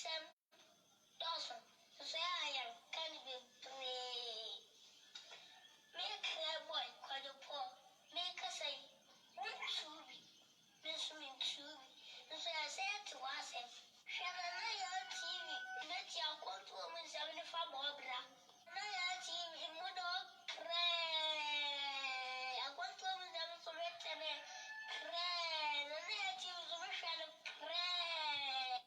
Sam Dawson. So I am kind of free. Make a boy quite a poor. Make us say, what should be? Miss me to be. So I said to myself, shall I your TV? Let your control me 75 Barbara. I TV in Modo Cray. I want to me them so much. Cray. And I TV so much. Cray.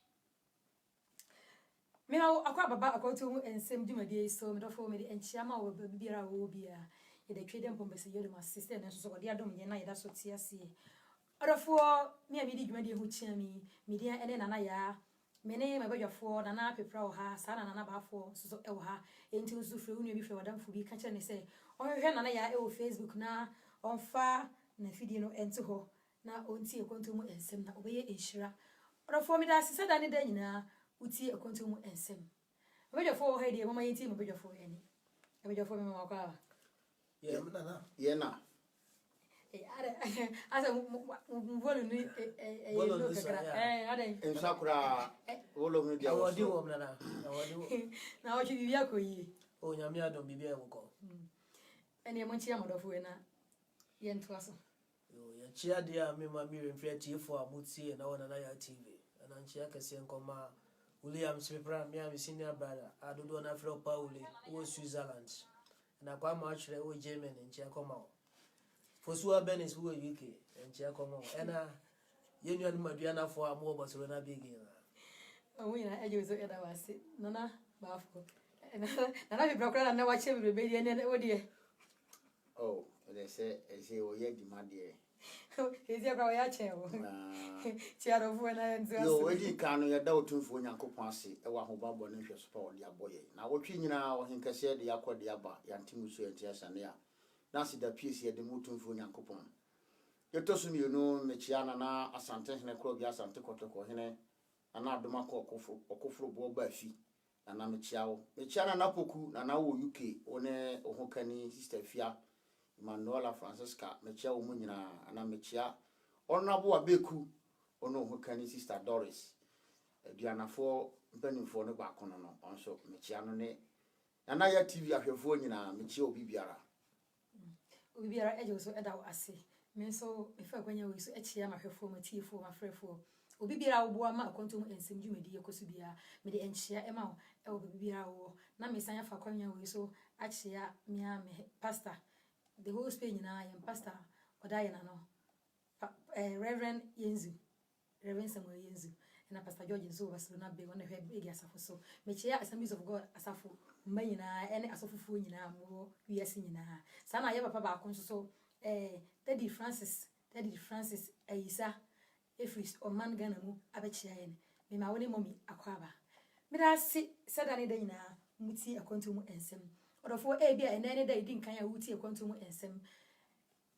Me na akwa baba akoto ensem dwumade so me dofo me de enchiama wo bibira wo bia ye de twede mpombese yode ma sister ne so de adom ye na ye da so tie ase adofo me abi di dwumade hu chia mi de ene nana ya me ne me badwafo nana pepra wo ha sa nana baafo so e wo ha enti nso fre unu bi fre wadamfo bi ka kire ne se ohwehwe nana ya e wo Facebook na onfa na fidie no enti ho na onti ekonto mu ensem na obeye enhira adofo me da sisa da ne da nyina uti ekonto mu ensem abedwafo ha de mama yenti abedwafo eni abedwafo me mama kwa Yena are asa mvolo ni no kakra are ensakura wolo mu dia awodi wo mnana awodi wo na o chi bibia ko yi o nyame adom bibia enko eni mo chi amadofo na ye ntoaso yo ya chia dia me ma mi remfre tifo amutie na wona na ya TV na nchia kase nkoma William Smithra me am senior brother adodo na fro Pauli wo Switzerland na kwa ma chire wo Germany nchia koma Fosua Benis wo UK nchia koma ena yenu anu madua na fo amo bosoro na bigi na o wina eje zo eda wase nana baafo nana bi brokra na wa che bebe die ne wo die oh they say o ye di madie ezi akwa ya che wo ti arofo na nzo yo wedi kanu ya da otumfo nyankopon ase e wa hobabo ne hwe so pa ode aboye na wotwe nyina wo henkase de yakode aba ya ntimuso enti asane ya na se da piece de mutumfo nyankopon yetosu mi no mechiana na asante hene kro bi asante kotoko hene ana adoma ko okofro bo ba fi na mechiana na poku na wo UK one ohokani sister Fia Manuela Francisca mechia wo nyina ana mechia onabo abeku ono ohokani sister Doris aduanafo mpanimfo no gba kono no onso mechia no ne na ya TV ahwefo nyina mechia obibiara ejo so eda ase me so efa kwanya we so echia mahwefo matifo mafrefo obibiara wo boa ma akonto ensem dwumadi yekoso bia me de enchia ema e obibiara wo na me san fa kwanya we so achia me pastor the whole Spain na I am pastor odaye na no Reverend Samuel Yenzu na Pastor George Nzo Barcelona be wona hwe big asafo so mechia Assemblies of God asafo manyina ene asofufu nyina mo wiase nyina sana ye papa ba konso so Daddy Francis Aisa Efris Oman Ghana mu abechia ye me ma woni momi akwaba me da si sedane da nyina muti akonto mu ensem odofo bia enene da idi nkan ya wuti akonto mu ensem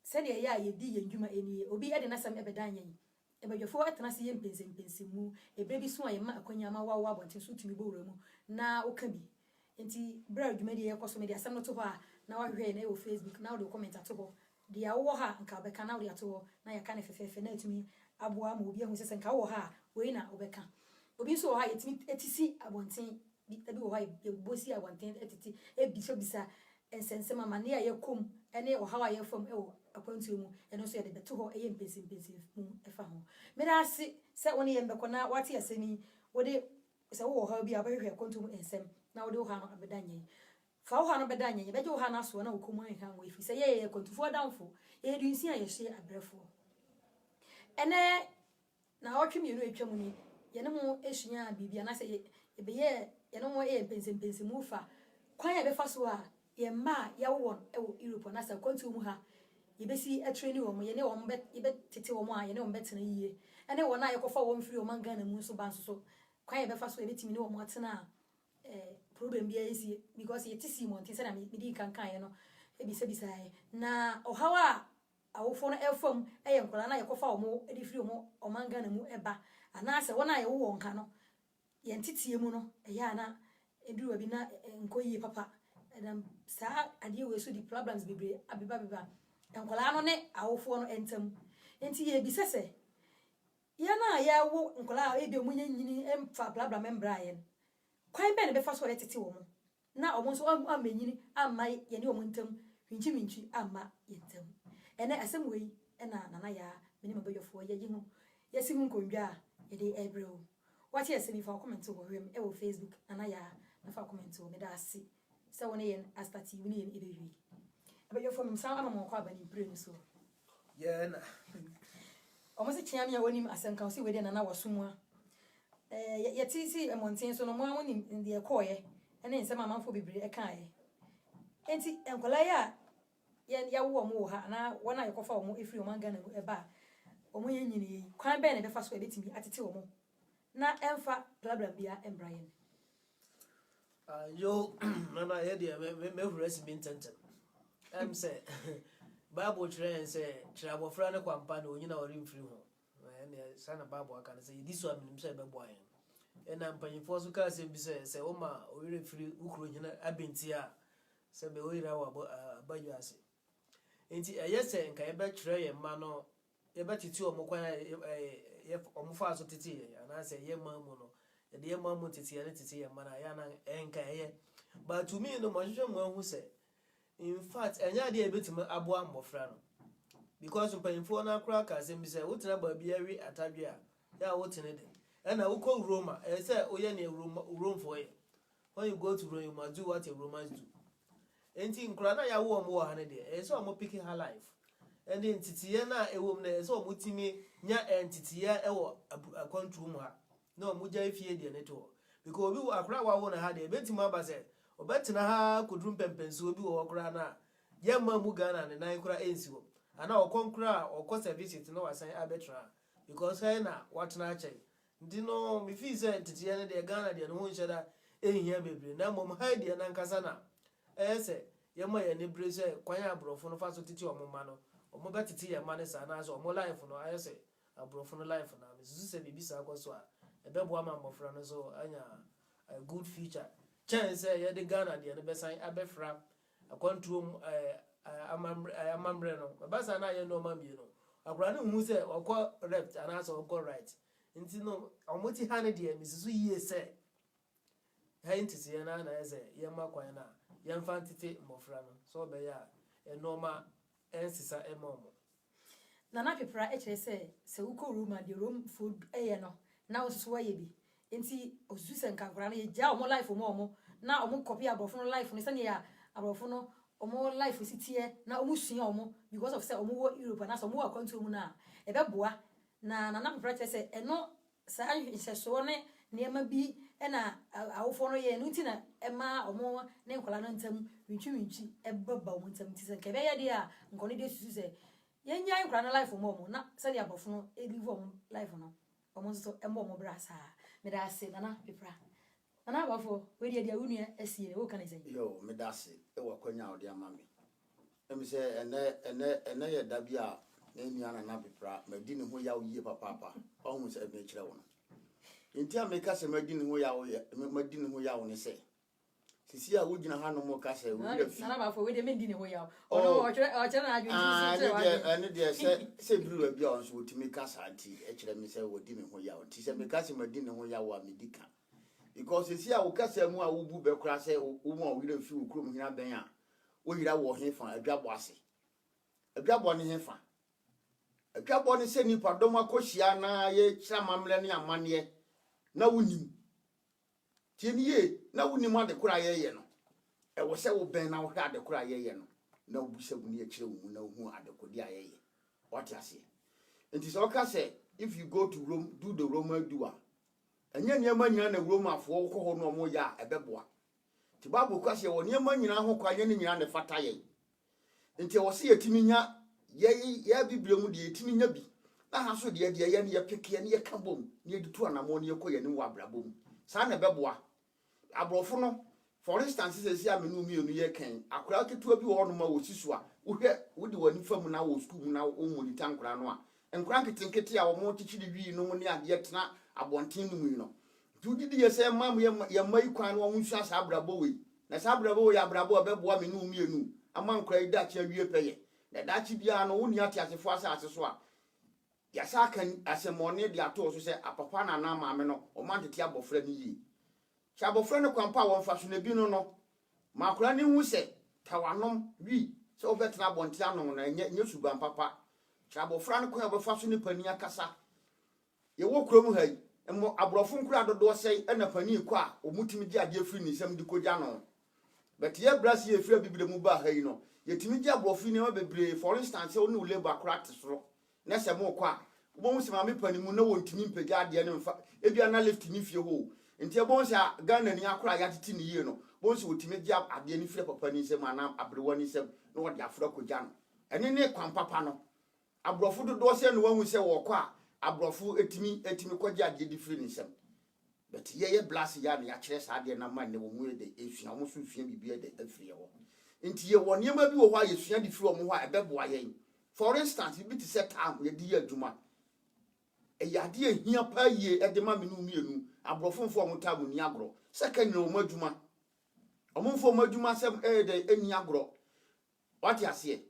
sene ya ye di ye ndwuma eni obi ede nasam ebedan yen ebadwafo atena se ye mpensimu ebrebi so aye ma akwanya ma wawo abonten so tumi bowura mu na oka bi enti bra dwumadi ye koso me di asam no to ho a na wahwe na e wo Facebook na wo comment ato ho dia wo ha nka beka na wo ato ho na ya ka ne fefefe na atumi aboa ma obi ahu sese nka wo ha we na obeka obi so ha yetimi etisi abonten bi wo ha ye bosi abonten etiti ebiso bisa ensensema mane ya yekom ene o hawa ye fam e wo akwantu mu eno so ye de beto ho eye mpensi mu efa ho me da se woni ye mbeko na wate asemi wode se wo ha bi abahwe akwantu mu ensem na wode wo ha no abedanye fa wo ha no bedanye beje wo ha na so na wokom an ha wo ifi se ye akwantu fo danfo ye du nsia ye hye abrefo ene na otwe mi no etwa mu ni ye ne mo ehia bibia na se ye be ye ne mo ye mpensi mu fa kwan ye be fa so a ye ma ya won e wo Europe na sa kwantu mu ha ye be si training wo mo ye ne wo be ye be tete wo mo a ye ne wo be tena yiye ene wo na ye kofa wo mfiri wo man Ghana mu so ban so kwan ye be fa so ye be timi ne wo mo tena problem bia yesi because ye tisi mo nti se na me di kan ye no e bi se bisae na o hawa awofo no efom ye nkola na ye kofa wo mo e di firi wo mo o man Ghana mu eba ana se wo na ye wo nka no ye ntitie mu no ya na eduru bi na nkoyi papa and sa ade we so di problems bebre abeba enkola no ne awofo no entam enti ye bi sese yana ya wo nkola e bi omunye nyini emfa blabla membra yen kwan be ne be fa so etete wo mo na omo so amanyini amma ye ne omo ntam winchi amma yentam ene asem wei ena nana ya meni mabedwofo ye hu yesi hu nkondwa ye de ebrew what yes me fa comment wo hwem e wo Facebook nana ya na fa comment wo me da ase se wona yen astati woni yen ebewi abedwofo me sam ama mo kwa bani brain so ye na omo se chiam ya wonim asenka o se we de nana wasomua ye tisi emonten so no mo amoni de ekoye ene nsema amanfo bebre ekae enti enkola ya wo mo ha na wona yekofa wo mo efri o manga na eba o mo yenyini kwan be na be fa so ebetimi atete wo mo na emfa blabla bia embrayen yo nana ye de me huresi bi ntenten say Bible train say trabofra ne kwampa na onyina ori mfiri ho ene sana Bible aka na say this one nim say be boy ena mpanyifo so ka say bi say o ma ori mfiri ukuro nyina abenti a say be oira wa abayo ase enti say nka ye be tre ye ma no ye be titi o mo kwan ye o mo fa so titi ye ana say ye ma mu no ye de ye ma mu titi ye ne titi ye ma na ya na enka ye but to me no mo hwehwe mo ahu say in fact enya de ebetim aboa mbofra no because mpanyimfo na akra ka asem bi say wotena ba bia wi atadwe a ya wotene de ena wukọ Roma say oye na Rome for you when you go to Rome you must do what a Romans do enti nkra na ya wo mo ha ne de say omo pick her life and entity na ewom na say omo timi nya entity ya ewo control mu ha na omo ja fie de ne to because obi wo akra wa wo na ha de ebetim aba say obetena ha kodrum pempenso obi wo kora na yemma mu Ghana ne nan kora ensi wo ana okonkra okọ visit na wasan abetra because hey na watena ache ndi no me fi say titiye ne de Ghana de no ho nhyeda ehia bebre na mom ha de na nkasa na say yemma ye ne bre say kwan abrofo no fa so titi omoma no omo betiti ye ma ne sa na so omo life no say abrofo no life na me susu se bibi sa kwaso a ebebo ama mofra no so anya a good future chance ye de Ghana de ne besan abefra akontuom amambre no basa na ye no mamie no akura ne hu se okọ left ana so okọ right nti no omoti ha ne de misusu yie se ha ntisi ye na eze ye makwan na ye mfa ntete mofra no so be ya normal ensisa emomo nana pepra ekire se ukọ Roma de Rome food no na osusu wa ye bi enti osusu se nkankora na ye ja omo life omo na omo copy abrofo no life no se ne ya abrofo no omo life sitie na omo sua omo because of say omo wo Europe na so omo wa control mu na ebeboa na nana pepra se eno sa anhyeso ne niema bi na awofo no ye no nti na ema omo ne nkola no ntam winchi ebeba omo ntam ti se nke be ye de a nkone de susu se ye nya nkola no life omo na se de abrofo no e live omo life no omo so embo omo brasa me da se nana pepra nana bafo we de awunu asie wo kan say yo me da se e wa kwanya odi amame em se ene ye da bia na nua nana pepra madi ne ho ya wo yie papa ohun se me kire wo no enti ameka se madi ne ho ya wo ne se sisi a wogina ha no mo ka se wo wi afi nana bafo we de medi ne ho ya wo no o chere na adwo nti se wa ene de se biru bia on so wotimi ka sa anti e kire me se wodi ne ho ya wo ti se me ka se madi ne ho ya wo amedika because sisi a wo ka se mu a wo bu be kura se wo mo wi afi wo krom hina ben a wo yira wo hefa adwabo ase adwabo ne hefa adwabo ne se nipa dom akohia na ye kira mamle ne amane na wonim tieniye na wonim ade kura ye no e wo se wo ben na wo hwa ade kura ye no na wo busa bu ne kire wo na wo hu ade kodi ayeye what you say it is okay say if you go to Rome do the Roman do anya niema nyina na Rome afo wo ko ho no mo ya ebeboa ti Bible kwase wo niema nyina ho kwanye ne nyina ne fata ye nti wo se yetimi nya ye biblia mu de yetimi nya bi na ha so de ye ne ye peke ne ye ka bom ne ye ditu anamo ne ye ko ye ne wo abrabom sa na beboa abrofo no for instance se sia amenu mienu ye kan akura ketua bi wo no ma wo sisu a wo hwe wo de wani fam na wo school na wo monita nkura no a nkura nketinketi a wo mo tichiri wi no ne ade tena abonten no mu no tudidi ye se mam ye mai kwan no wo nsu asa abrabo we na sa abrabo we abrabo obeboa menu mienu ama nkura ida cha wie peye na dachi bia no wo ni ate asefo asa so a yasa kan asemone de ato so se apapa na na maame no o man tete abofra ni yi cha abofra ne kwampa won fa so na bi no makora ne hu se tawanom wi se obetena bonte anom na nye suban papa cha abofra ne kwa obefa so ne pani akasa ye wo krom ha mo abrofo nkura dodo sei na pani kwa omutimi gi age firi ni sem di koja no but ye brasi ye fira bibire mu ba ha yi no yetimi gi abrofo ni ma bebre for instance o ne labor kra tesoro na se mo kwa bo mu se ma me pani mu na wontimi mpega ade ne mfa ebia na lift ni fie ho nti bo se Ghana ni akora ya tete ni yie no bo se wotimi gi ade ni fira papa ni se ma na abrewa ni se no wo de afra koja no ene ne kwan papa no abrofo dodo se no wahu se wo kwa abrofo etimi kwaje ade di firi ni sem but ye blast ya na ya kire sa ade na man ne wo mu de esua mo so fie bibia de afiri wo nti ye wo niam bi wo ho ayesua di firi wo ho a ebeboa yen for instance bi ti set time ye di adwuma yade ehia pa ye de ma menu mienu abrofo mfo mo tabu ni agro second no mo adwuma omfo mo adwuma sem de eni agro what ya say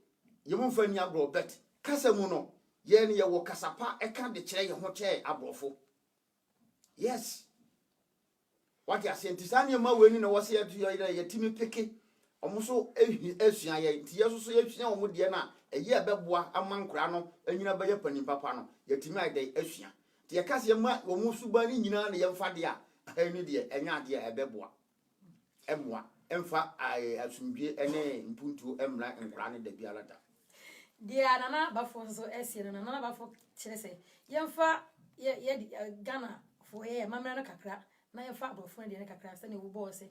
ye mo mfa ni agro bet kasa mu no ye ne ye wo kasapa eka de kire ye ho che abrofo yes what ya say ntisane ma weni na wo se ye timi peke omuso esua ye nti yeso so ye sua omo de na eye beboa amankura no anyina beye pani papa no yetimi ade asua ti ye kase ma omo suba ni nyina na ye mfa de a ani de enya de ebeboa emwa emfa asumdwe ene mpuntu emra nkura ne da biara da dia nana bafo so esie nana bafo kire se ye mfa ye Ghana fo ye mamra no kakra na ye fa abrofo de ne kakra se ne wo bo se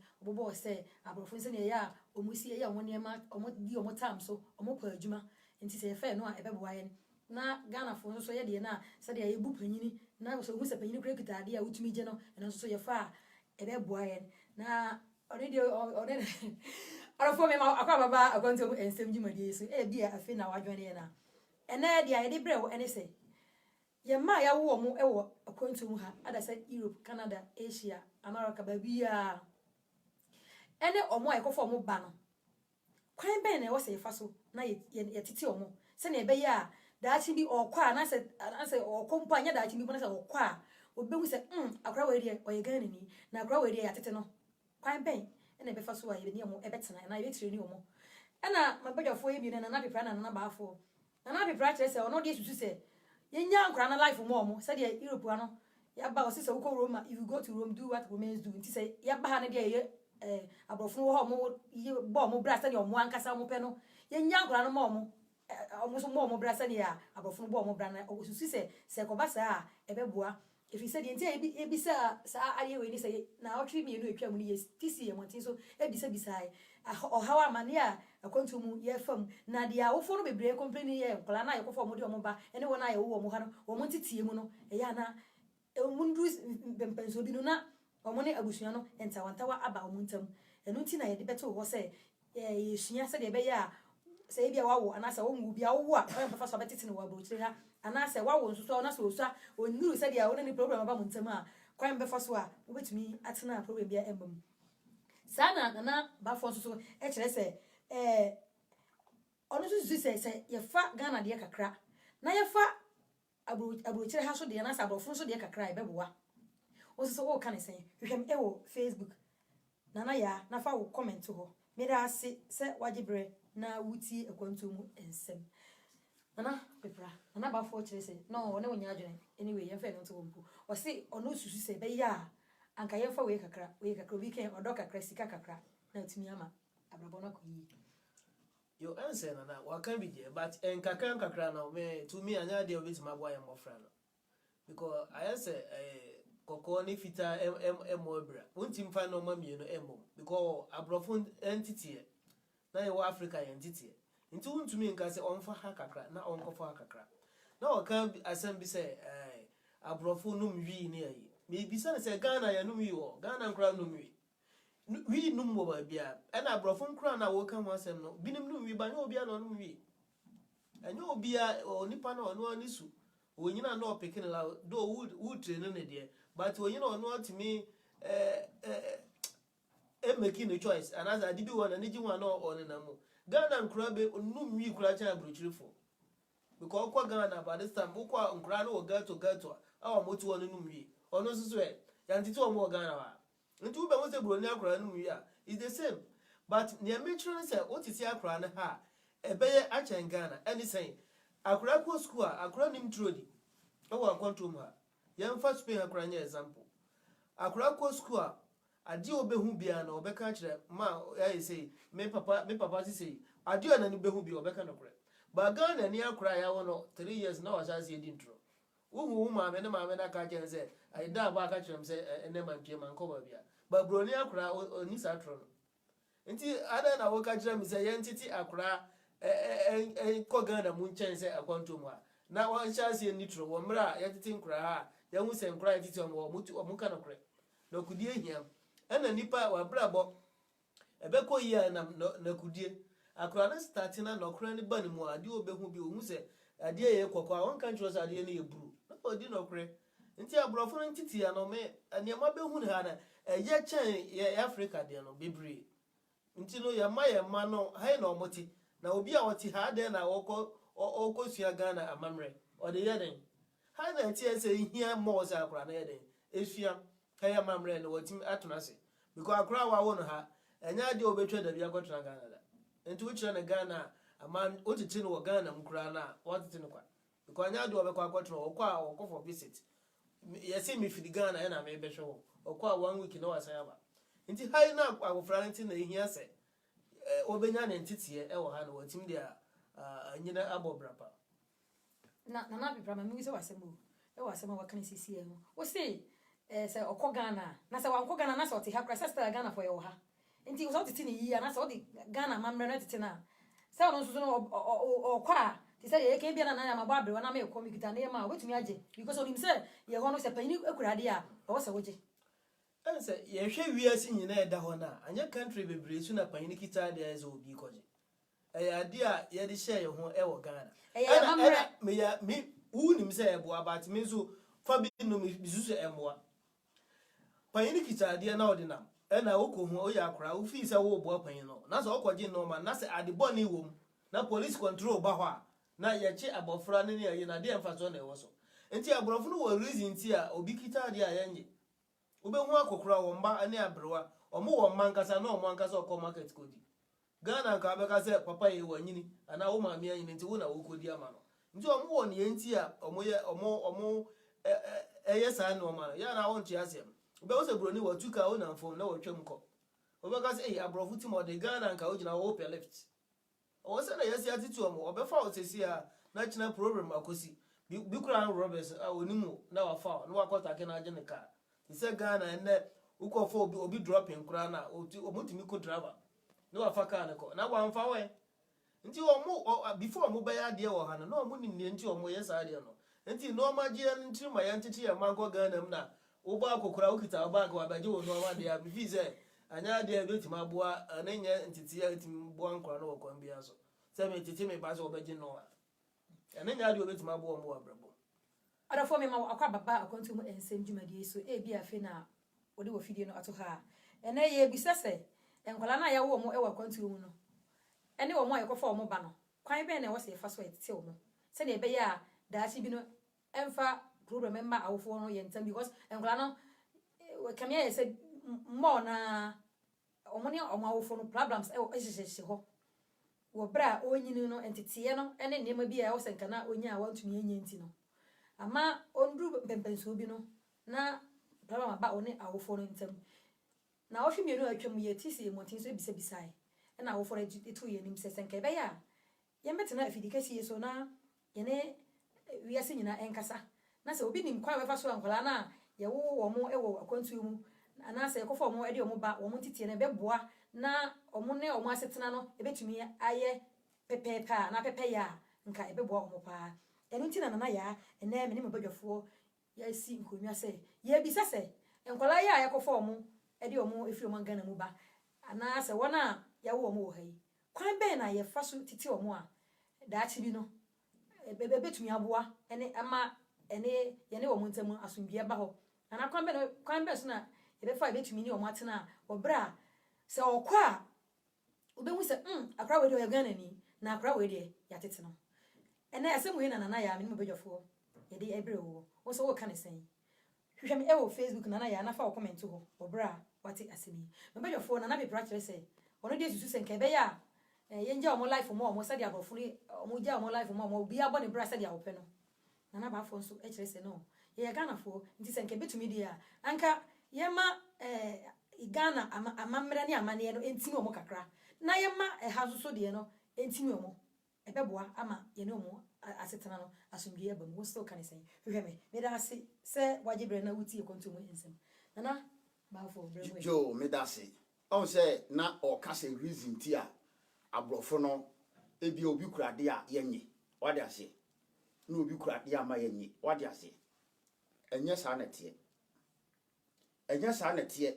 abrofo se ne ya omusie ya omo niema omo di omo tam so omo pa adwuma nti se fe no a ebeboa ye na Ghana fo so ye de na se de ye bu panyini na so hu se panyini kura kitade a utumi je no eno so ye fa ebeboa ye na already arafo me ma akwa baba akonto ensem dwumadi so e bia afi na wadwene ye na ena de ye de brewo ene se ye ma ya wo mo ewo akonto mu ha ada se Europe Canada Asia America babia ene omo ekofo mo ba no kwan ben na wo se fa so na ye titi omo se na ebe ya daachi bi okwa na se okompo anya daachi bi na se okwa obehu se akra we de oye Ghana ni na akra we de ya tete no kwan ben ene be fa so aye ni omo ebetena na ye tire ni omo ena mabadwafo ye bi na pepra na baafo na pepra kire se ono de susu se ye nya akra na life mo omo se de Europe ano ya ba o se wo ko Roma, if you go to Rome, do what Romans do nti se ya ba ha na de ye abrofo ho mo ye bo mo bra se de omo ankasa mo pe no ye nya akra no mo omo so mo bra se de ya abrofo bo mo bra na o susu se ko ba sa ebeboa if you said the entire ebisa sa aye we ni say na o twi me no etwa mu ni yes tisi ye montin so ebisa bisai o hawa mania akonto mu ye fam na dia wo fo no bebre complain ye nkola na ye ko fo mo de o mo ba ene wona ye wo mo ha no wo mo titie mu no e ya na mundu bempenso bi no na o mo ne abusua no entawantawa aba o mo ntam enu ti na ye de beto ho say ye sua se de be ya se bia wawo anasa wo ngu bia wo a fa so betete ne wa brochire ha anasa wawo nsuso na so osa onuru se dia wona ni problem aba muntam a kwan be fa so a wo betumi atena problem bia embam sana na ba fo nsuso e kire se onu susu se ye fa Ghana de kakra na ye fa abrochire ha so de na sa abrofo so de kakra e beboa osuso wo kan sen hwem wo Facebook na ya na fa wo comment ho me da se wajibre na wuti ekwanto mu ensem nana pepra nana ba fo kire se no one wonya adwene anyway ye fa no to wompo o se ono susu se be ya anka ye fa we kakra obi ken odo kakra sika kakra na utimi ama abrabo na ko yi your answer nana wa kan bi je but en kakra na me to me anya de obeti mabwa ya mofra no because I say koko ni fita emo ebra untim fa no mamie no emo because abrofo entity na ye wa Africa entity nti untumi nka se onfa ha kakra na onkofo ha kakra na o kan asem bi se abrofo num wi ni ayi me bi se Ghana ya num wi wo Ghana nkra num wi num wo ba bia e na abrofo nkra na wo kan asem no binim num wi ba nya obi na num wi anya obi a onipa na ono anisu onyina na opekene la do wood train ne de but onyina ono atimi making a choice and as I did one and any one or on an ammo Ghana and Krabe num we kura cha abrochiri for because kwa Ghana by this time ukwa nkrano wo gato awa motu wonu numwie ono susu e yantiti wo mo Ghana wa nti ube mo se broni akra numwie a is the same but near mention say otiti akra na ha ebeye achen Ghana any say akra ko school akra nim trodi awa kwantom ha yemfa Spain akra nya example akra ko school ade obehu bia na obeka kire ma ya say me papa say ade na ni behu bia obeka no kure ba Ghana ni akra ya wono 3 years na wasa se di ntro wo ma me na ka kire say ai da ba ka kire say ene man pie man ko ba bia ba broni akra oni sa tro no nti ada na wo ka kire me say yentiti akra ko Ghana mu nchen say akwantom ha na wan sha se ni tro wo mra yetiti nkra ha ya hu se nkra yetiti omu ka no kure na kudie hia ena nipa wa brabo ebeko yi na kudie akra na starting na nokra ni ban mu ade obehu bi ohu se ade ye kokwa won kan tro se ade na eburu na odi nokre nti abrofo ntiti ya no me aniama behu na na eye chen ye Africa de no bebre nti no ya ma no hai na omoti na obi a oti ha de na okosua Ghana amamre ode ye den hai na tie se hia mo se akra na ye den esua kaya mamre no watim atuna se because akra wa won ha enya de obetwa da bia kwatuna Ghana da enti wuchira na Ghana ama otiti no Ghana mkura na watiti no kwa because enya de obekwa kwatuna okwa for visit yesi mi fidi Ghana ena me behwe okwa 1 week na wasa ya ba enti hai na agofra nti na ehia se obenya na ntitiye e wo ha no watim de anyina abobrapa na bibra ma mi se wasemu e wasema wakani sisi e ho wo se se okọ Ghana na se wankọ Ghana na se oti ha krasa sta Ghana for yo ha nti wo titi ni yi na se odi Ghana mamre na titi na se ono nso no okwa ti se ye ke bia na na mabọ abre na me ko mi kita na ye ma wetumi age because onim se ye ho no se panyi ekurade a wo se woje ense ye hwe wiase nyina eda ho na anya country bebre su na panyi kita de as obi koje ade a ye de share ye ho e wo Ghana ana me ya mi unim se ye bo about me so fa bi no mi susu emwa panyi kitade na odinam ena okohu oya akra wo fi se wo bo panyi no na se okoje no ma na se adebo na iwom na police control ba ho a na ye che abofra ne ye na de emfaso na ewo so enti abrofo no wo reason ti a obi kitade a yenye obehu akokora wo mba ane abrewa omo wo mankasa na omo ankasa okọ market kodi Ghana nka abeka se papa ye wanyini ana wo maami anyini nti wo na wo kodi ama no nti omo wo ne enti a omo eye sa no ma ya na won tia asem obe wo se broni wo tuka wo na mfom na wo twem ko obeka se abrofu ti mo de Ghana nka wo gina wo pe left o se na yesi atitu omo obefa o sesi a na china problem akosi bi kura Roberts a onimu na wa fa na wakota ke na age ne ka se Ghana ene ukofo obi dropping kura na omutimi ko driver na wa fa ka ne ko na wa mfa we nti omo before omo be ya de wo ha na omo ni nti omo yesa de no nti no ma je nti ma ya ntiti ya manko Ghana m na wo ba kokora ukita wo ba ka wa ba je wo no ma de ya bi ze anya de be ti ma boa na nya ntiti ya ti boa nkora no wo kon bia so se me ntiti me ba so wo be je no na nya de wo be ti ma boa mo wa brabo ada fo me ma akwa baba akwantu mu ensem dwumadie so bi afi na odi wo fidie no ato ha ene ye bisese enkwala na ya wo mo e wa kwantu mu no ene wo mo ayekofo wo mo ba no kwan be na wo se fa so etete wo mo se na ebe ya daachi bi no emfa problem emma awofo no ye ntam because enkwala no kamia ye se mo na omoni omawofo no problems ehyehyehye ho wo bra onyini no entitiye no ene nema bi a wo se nkana onya a wantumi enye nti no ama ondru pempenso bi no na problem aba one awofo no ntam na wo hwemienu atwam ye tisi montin so bisabisai na awofo no etu ye nim se senka be ya ye metena afidikasi ye so na ye ne wiase nyina enkasa na se obi nim kwa wefa so ankwala na ye wo mo ewo akwantu mu ana se ekofo mo ede omo ba wo titi na beboa na omo ne omo asetena no ebetumi aye pepepa na pepe ya nka ebeboa omo pa enu ntina na ya ene me ne mabadwafo ya si nkonwa se ye bi sese enkwala ya yakofo omo ede omo efiri omo Ghana mu ba ana se wona ya wo omo wo hai kwan be na ye fa so titi omo a daachi bi no ebetumi aboa ene ama ene ye ne omo ntam asomdua ba ho ana kwan be so na ebefa ebetumi ni omo atena obra se okwa obehu se akra we de Ghana ni na akra we de ya tete no And I say we na na ya me no bedwafo ye de ebre wo wo so wo ka ne sen hwehwe me e wo Facebook na na ya na fa wo comment ho obra wate asemi me bedwafo na na be bra kire say ono de susu sen ka be ya ye nja omo life mo say dia brofo ni omo ja omo life mo obi abo ne bra say dia wo pe no na na ba fo so e kire say no ye Ghana fo nti sen ka betumi dia anka ye ma Ghana amamra ni amane no entimi omo kakra na ye ma ha so de no entimi omo ebeboa ama ye no omo asetana no asomdwe abam wo still kan sen hwehwe me da ase se wajebre na wuti ekonto mu ensem nana ba fo brewe jo me da se on say na o ka se reason ti a abrofo no ebi obi kurade a yenye wade ase na obi kurade ama yenye wade ase enye sa na tie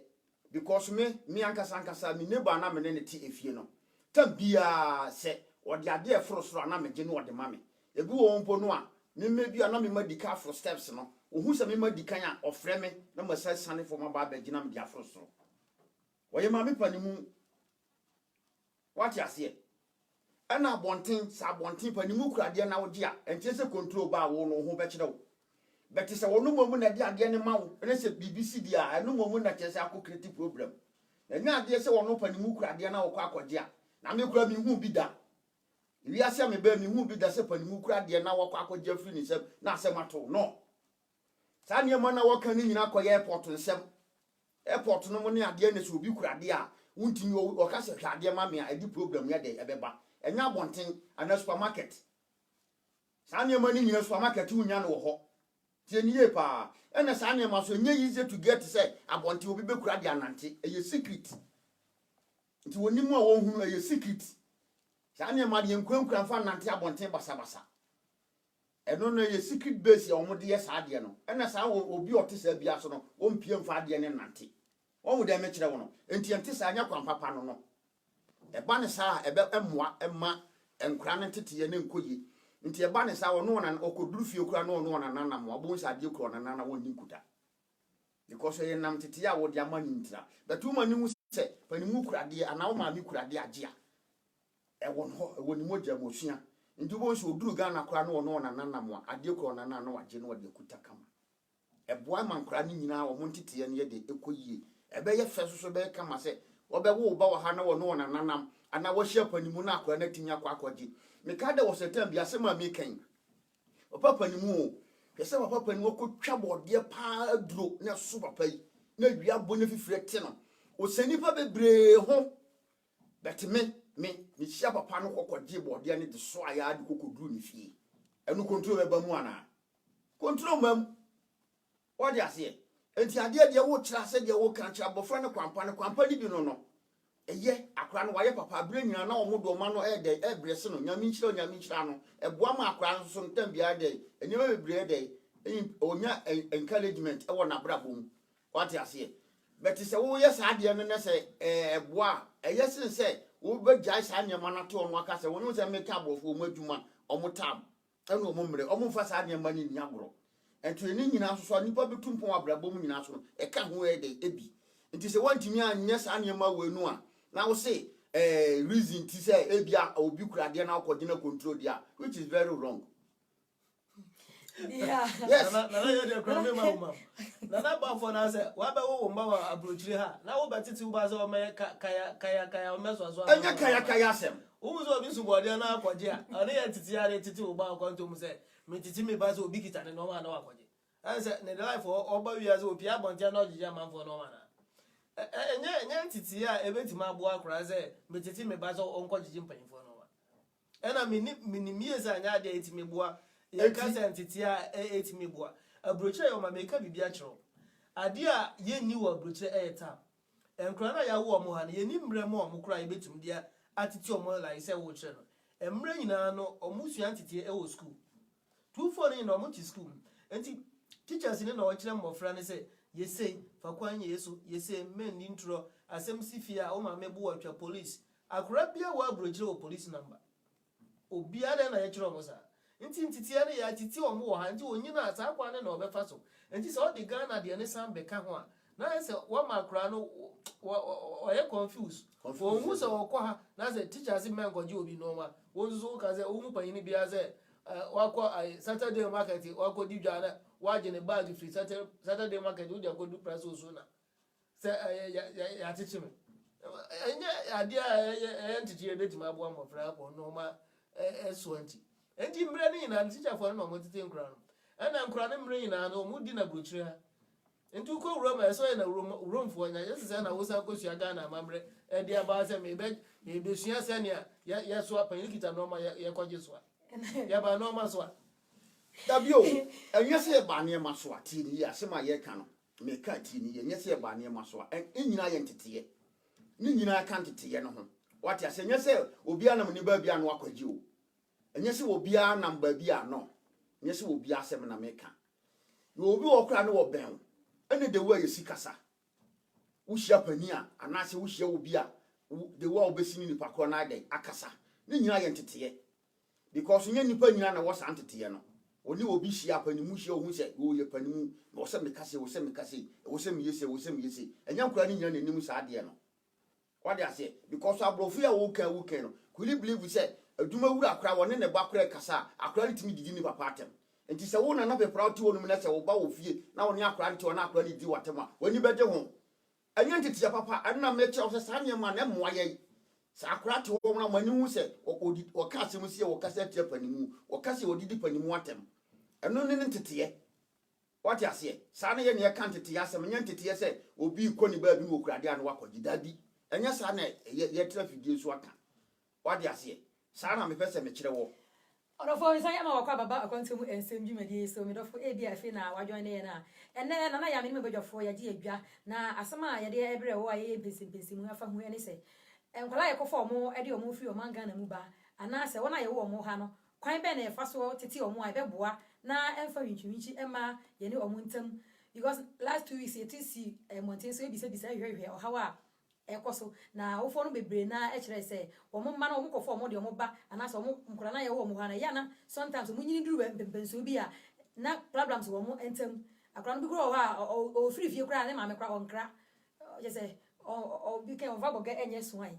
because me ankasa me neighbor na me ne ti efie no tam bia se wode ade e forosoro na me je no wode mame ebi wo mpo no a me bia na me madika for steps no ohu se me madikan a ofre me na masa sane for maba ba gina me dia forosoro woye mame panimu what you say ana bonten sa bonten panimu kurade na wode a enti se control ba wo no ho be kire wo beti se wonu momu na di ade ne mawo ene se BBC dia enu momu na chese akokreti problem na nya ade se wonu panimu kurade na wo kwa akogye a na me kura mi hu bi da wi ase me ba mi hu bi da se panimu kurade na wo kwa akogye free ni se na se mato no sa ne ma na wo kan ni nyina koye airport nsem airport no mo ne ade ne se obi kurade a wuntimi wo ka se hwade ma me a edi problem ya de ebeba enya bonten ana supermarket sa ne ma ni nyina supermarket wunya no wo ho tieniye pa ena sa ne ma so nye easy to get say abonte obi be kura dia nante eye secret nti woni mu a wo hunu eye secret sa ne ma de nkwankura fa nante abonte basa basa eno no eye secret base ya omo de ye sa de no ena sa obi ote sa bia so no wo mpie mfa de ne nante wo mu de me kire wo no enti ente sa anya kwan papa no no e ba ne sa ebe emmoa emma enkura ne tete ye ne nkoyi nti eba ne sa wono na okoduru fie kura no no na nanam wabon sa de kura na na woni nkuta because ye nam tete ya wo de amani ntira betu mani hu se panimu kura de ana wo ma mi kura de agea e wono woni moja mosua nti bo so oduru Ghana kura no no na nanam wa ade kura na na waje no de kuta kama e boa man kura ni nyina wo montete ye ne de ekoyie ebe ye feso so be kama se obe wo ba wa ha na wo no na nanam ana wo hia panimu na kura na tinya kwa akwaje mekada wo setam bia sema meken papa ni mu pese papa ni wo ko twa bode pa duro na so papa yi na wia bonne fifire te no o sani pa bebre ho bet me hia papa no kokode bode ne de so aya de kokoduru ni fie enu control ba mu ana control mam what you say enti ade de wo kira se de wo kan kira bofra ne kwampa ni bi no eye akra no waye papa bre nyina na omodo ma no ede ebrese no nyame nchira no eboa ma akra no so ntam bia de enyema bebre de onya encouragement e wona brabom what you say but se wo ye sa de no ne se eboa eye sin se wo be jai sa nyema na to no aka se wonu se meka abofo omo adwuma omotam eno omo mre omo fa sa nyema ni nyagoro ento eni nyina so nipa betumpon abrabom nyina so e ka ho ede ebi nti se wantimi anya sa nyema wenu a na wo say reason ti say ebia obi kurade na akode na control dia which is very wrong. Yeah. Yes. Na ya de kra me ma na ba fo na say wa ba wo mba wa abrochire ha na wo batiti wo ba so me kaya o meso aso anya kaya asem wo so obi su bode na akode a ane ya titi ya titi wo ba akwanto mu say me titi me ba so obi kita ne no ma na akode an say ne the life o ba wi as opi abontia na ojija manfo no ma na enye ntiti a ebetima abo akora ze metiti me ba so onko jiji mpanyimfo no wa ena minimie za anya de etime boa ye ka se ntiti a etime boa abrochire yo ma meka bibia kiro ade a ye ni wo abrochire eta enkura na ya wo mo ha na ye ni mre mo mo kura ebetum dia atiti omo la ise wo kire no emre nyina no omusua ntiti e wo school 24 ni no mo ti school enti teachers ni na wo kire mmofra ne se yese fakwanye yeso yese men intro asem sifia o ma mebu atwa police akura bia wa abrochire o police number obi ada na ye kire omo sa ntiti ya ne ya titi omo wo ha nti onyina asa akwa ne na obefa so nti se o de Ghana de ne sam beka ho a na se wa makura no o ye confused o mu se o kwa ha na se teachers men goje obi no ma wo nzo ka se o mu panyin bia se wako Saturday market wako di dwana waje ne bag free Saturday market wo dia ko du price so na se ya tichime enye adia entity e betima abo amofra abo no ma S20 enti mbre ni na teacher for no mo tete nkura no ana nkura ne mbre na no mu di na brochire ha enti ko wuro ma so na wuro mfo nya yesi na wo sa ko sua ga na mambre e dia ba se me be sua se ne ya so apan likita no ma ya kwaje so ya ba no ma so dabio enye se ba ne ma so ati ni ya se ma ye ka no me ka ti ni enye se ba ne ma so enyina ye ntete ni nyina ka ntete ye no ho wati ase enye se obi anam ni ba bia no akwaji o enye se obi anam ba bia no enye se obi asem na me ka yo obi okra no wo ben ene de wa yesi kasa wo hia pani a anase wo hia obi a de wa obesini ni pakro na ade akasa ni nyina ye ntete because nye nipa nyina na wo sa ntete no oni obi hia pani mu hia ohun se wo ye pani mu wo se me kase wo se me kase wo se me yese wo se me yese enya nkura ni nyina na nim sa ade no what they say because abrofu ya wo kan no could you believe say aduma wura akra won ne ba akra kasa akra ni timi didi ni papa atem enti se wo na na pepra ti wonu na se wo ba wo fie na won akra nti won akra ni di watem a woni beje ho anya ntiti papa anna meche o se sanye ma na moa ye sa akra ti wo na mani hu se o ka asem sie wo kasa tie panimu o kasa odidi panimu atem eno ne ntiti ye what you say sa na ye ne ka ntiti ya asem nya ntiti ye se obi ko ni ba bi wo kura de an wakodi dabi enya sa na ye traffic dey so aka what dey ase sa na me pese me kire wo orofo nsa ya ma wakwa baba akwantu mu ensem dwumadi so me dofo e bia fe na wadwan ne na enne na ya me bedwofo ya gi adwa na asema ya de ebre wo aye pesi mu afa hu ene se enkwala ye kofo mo e de omo fi o manga na mu ba ana se wona ye wo omo ha no kwan be na efa so tete omo a be boa na emfa wintwinchi ema ye ne omo ntam because last 2 weeks it is mountain so e bisa hwehwe o hawa ekoso na ofo no bebre na ekire se omo mma na omo kofo omo de omo ba ana so omo nkura na ye wo omo ha na ya na sometimes omo nyini duru benso bi a na problems wo omo entem akra no bi kro ha o free fie kra na ma me kra onkra je se o bi ke o va boga enye suan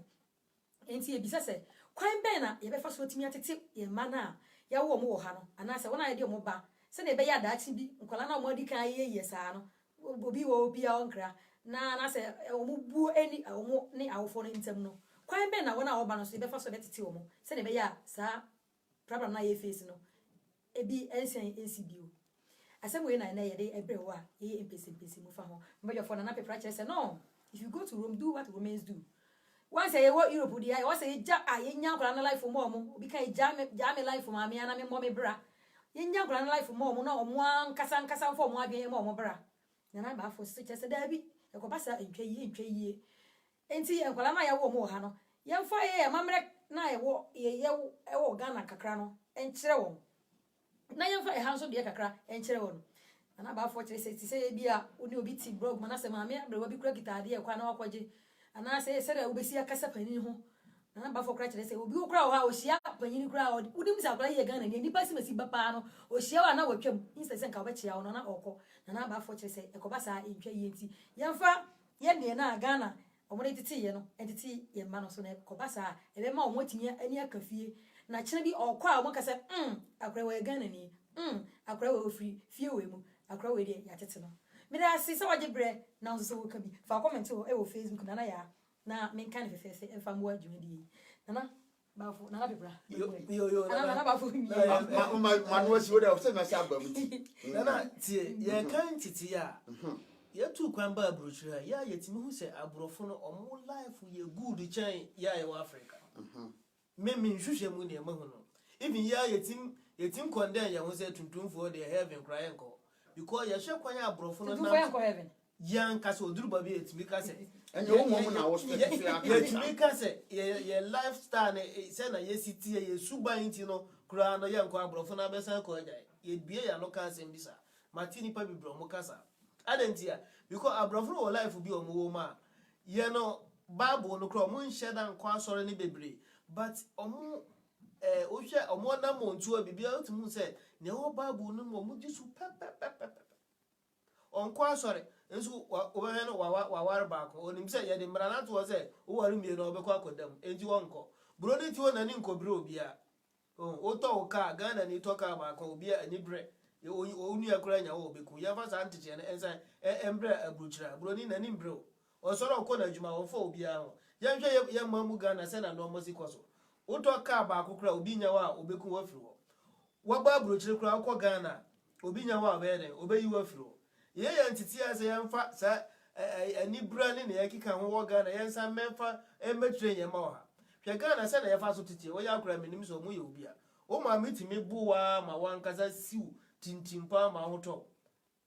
enti e bisa se kwan ben na ye be fa so timi atete ye ma na ya wo omo wo ha no ana se wona ye de omo ba se na be ya daachi bi nkola na omo di kan ye sa no obi wo obi a onkra na se omo bu eni omo ni awofo no ntem no kwan be na wona oba no so be fa so betete omo se ne be ya sa problem na ye face no ebi ensen ensibio asem we na ye de ebrewo a ye empesi mu fa ho mbejo for na pepra chere say no if you go to Rome do what Romans do once you go Europe dia you say ja ye nya kwara na life mo omo obi kan ja me life ma me na me mo me bra ye nya kwara na life mo omo na omo nkasa fo mo adwen mo omo bra na ba fo se chere say da bi ekobasa entwa yie enti enkwala na ya wo mo ha no yemfa ye mamre na ye wo Ghana kakra no enkyere wo na yemfa e ha so de kakra enkyere wo no na ba fo chere se bia oni obi ti blog mana se maame abrewa bi kura gitade e kwa na wakwaje ana se da obesi akasa panini ho na ba fo kura chere se obi okura wo ha ohia panini kura udim sa kura ye Ghana ni nipa si masi bapa no ohia wa na watwam inse se nka ba chia wo no na okọ na ba fo chere se ekobasa entwa yie enti yemfa ye ne na Ghana omore titi ye no entiti ye ma no so na ekobasa ebe ma omotimi ani akafie na kire bi okwa omo kase akura we Ghana ni akura we ofri fie we mu akura we de ya tete no me da se se waje bre na nso so wo ka bi fa comment wo Facebook na ya na me kan fefefe emfa mo adwumadi na bafo na bebra yo na bafo manu si wo da se me sa bamuti na tie ye kan titi ya ye tu kwan ba brochura ya yetimi hu se abrofo no omo life ye good chan ya ye wa Africa me nhwehwe mu ne mahu no even ya yetim condemn ya hu se tuntumfo de heaven cry enko because ya hwe kwan abrofo no na heaven yan kase oduru ba bi yetimi kase enye wo mo na wo so yetimi kase ye lifestyle ne se na ye city ye suban ti no kura no yanko abrofo na besa ko ja ye bie ya no kase mbisa matini pa bi bro mo kasa adentia because abrofo wo life bi omo wo ma ye no bible no kro mo nheda nko asore ne bebre but omo ohwe omo na montu bibia otumu se ne wo bible no mo disu pep onko asore nso obehwe no wawar baako onim se ye de mrana to se wo wari mie no obekọ akodam enti wonko bro ne ti wona ni nkobire obia Oto car Ghana ni talk about ko bi ani bre onu akura nya wo beku ya fa sa ntete ne ensa embre abruchira broni na nimbre o soro ko na adwuma wo fa obi a ho ya hwe ya mamu Ghana se na no mosi koso oto car ba akokura obi nya wa obeku wa firi wo wa ba abruchira kura ko Ghana obi nya wa be den obeyi wa firi wo ye ya ntete ya se ya fa sa ani brani ne yakika ho wo Ghana yensa memfa emetre ye ma wa hwe Ghana se na ya fa so tete wo ya akura menim so mu ye obi a o ma mitimi buwa ma wankaza siu tintimpa ma hoto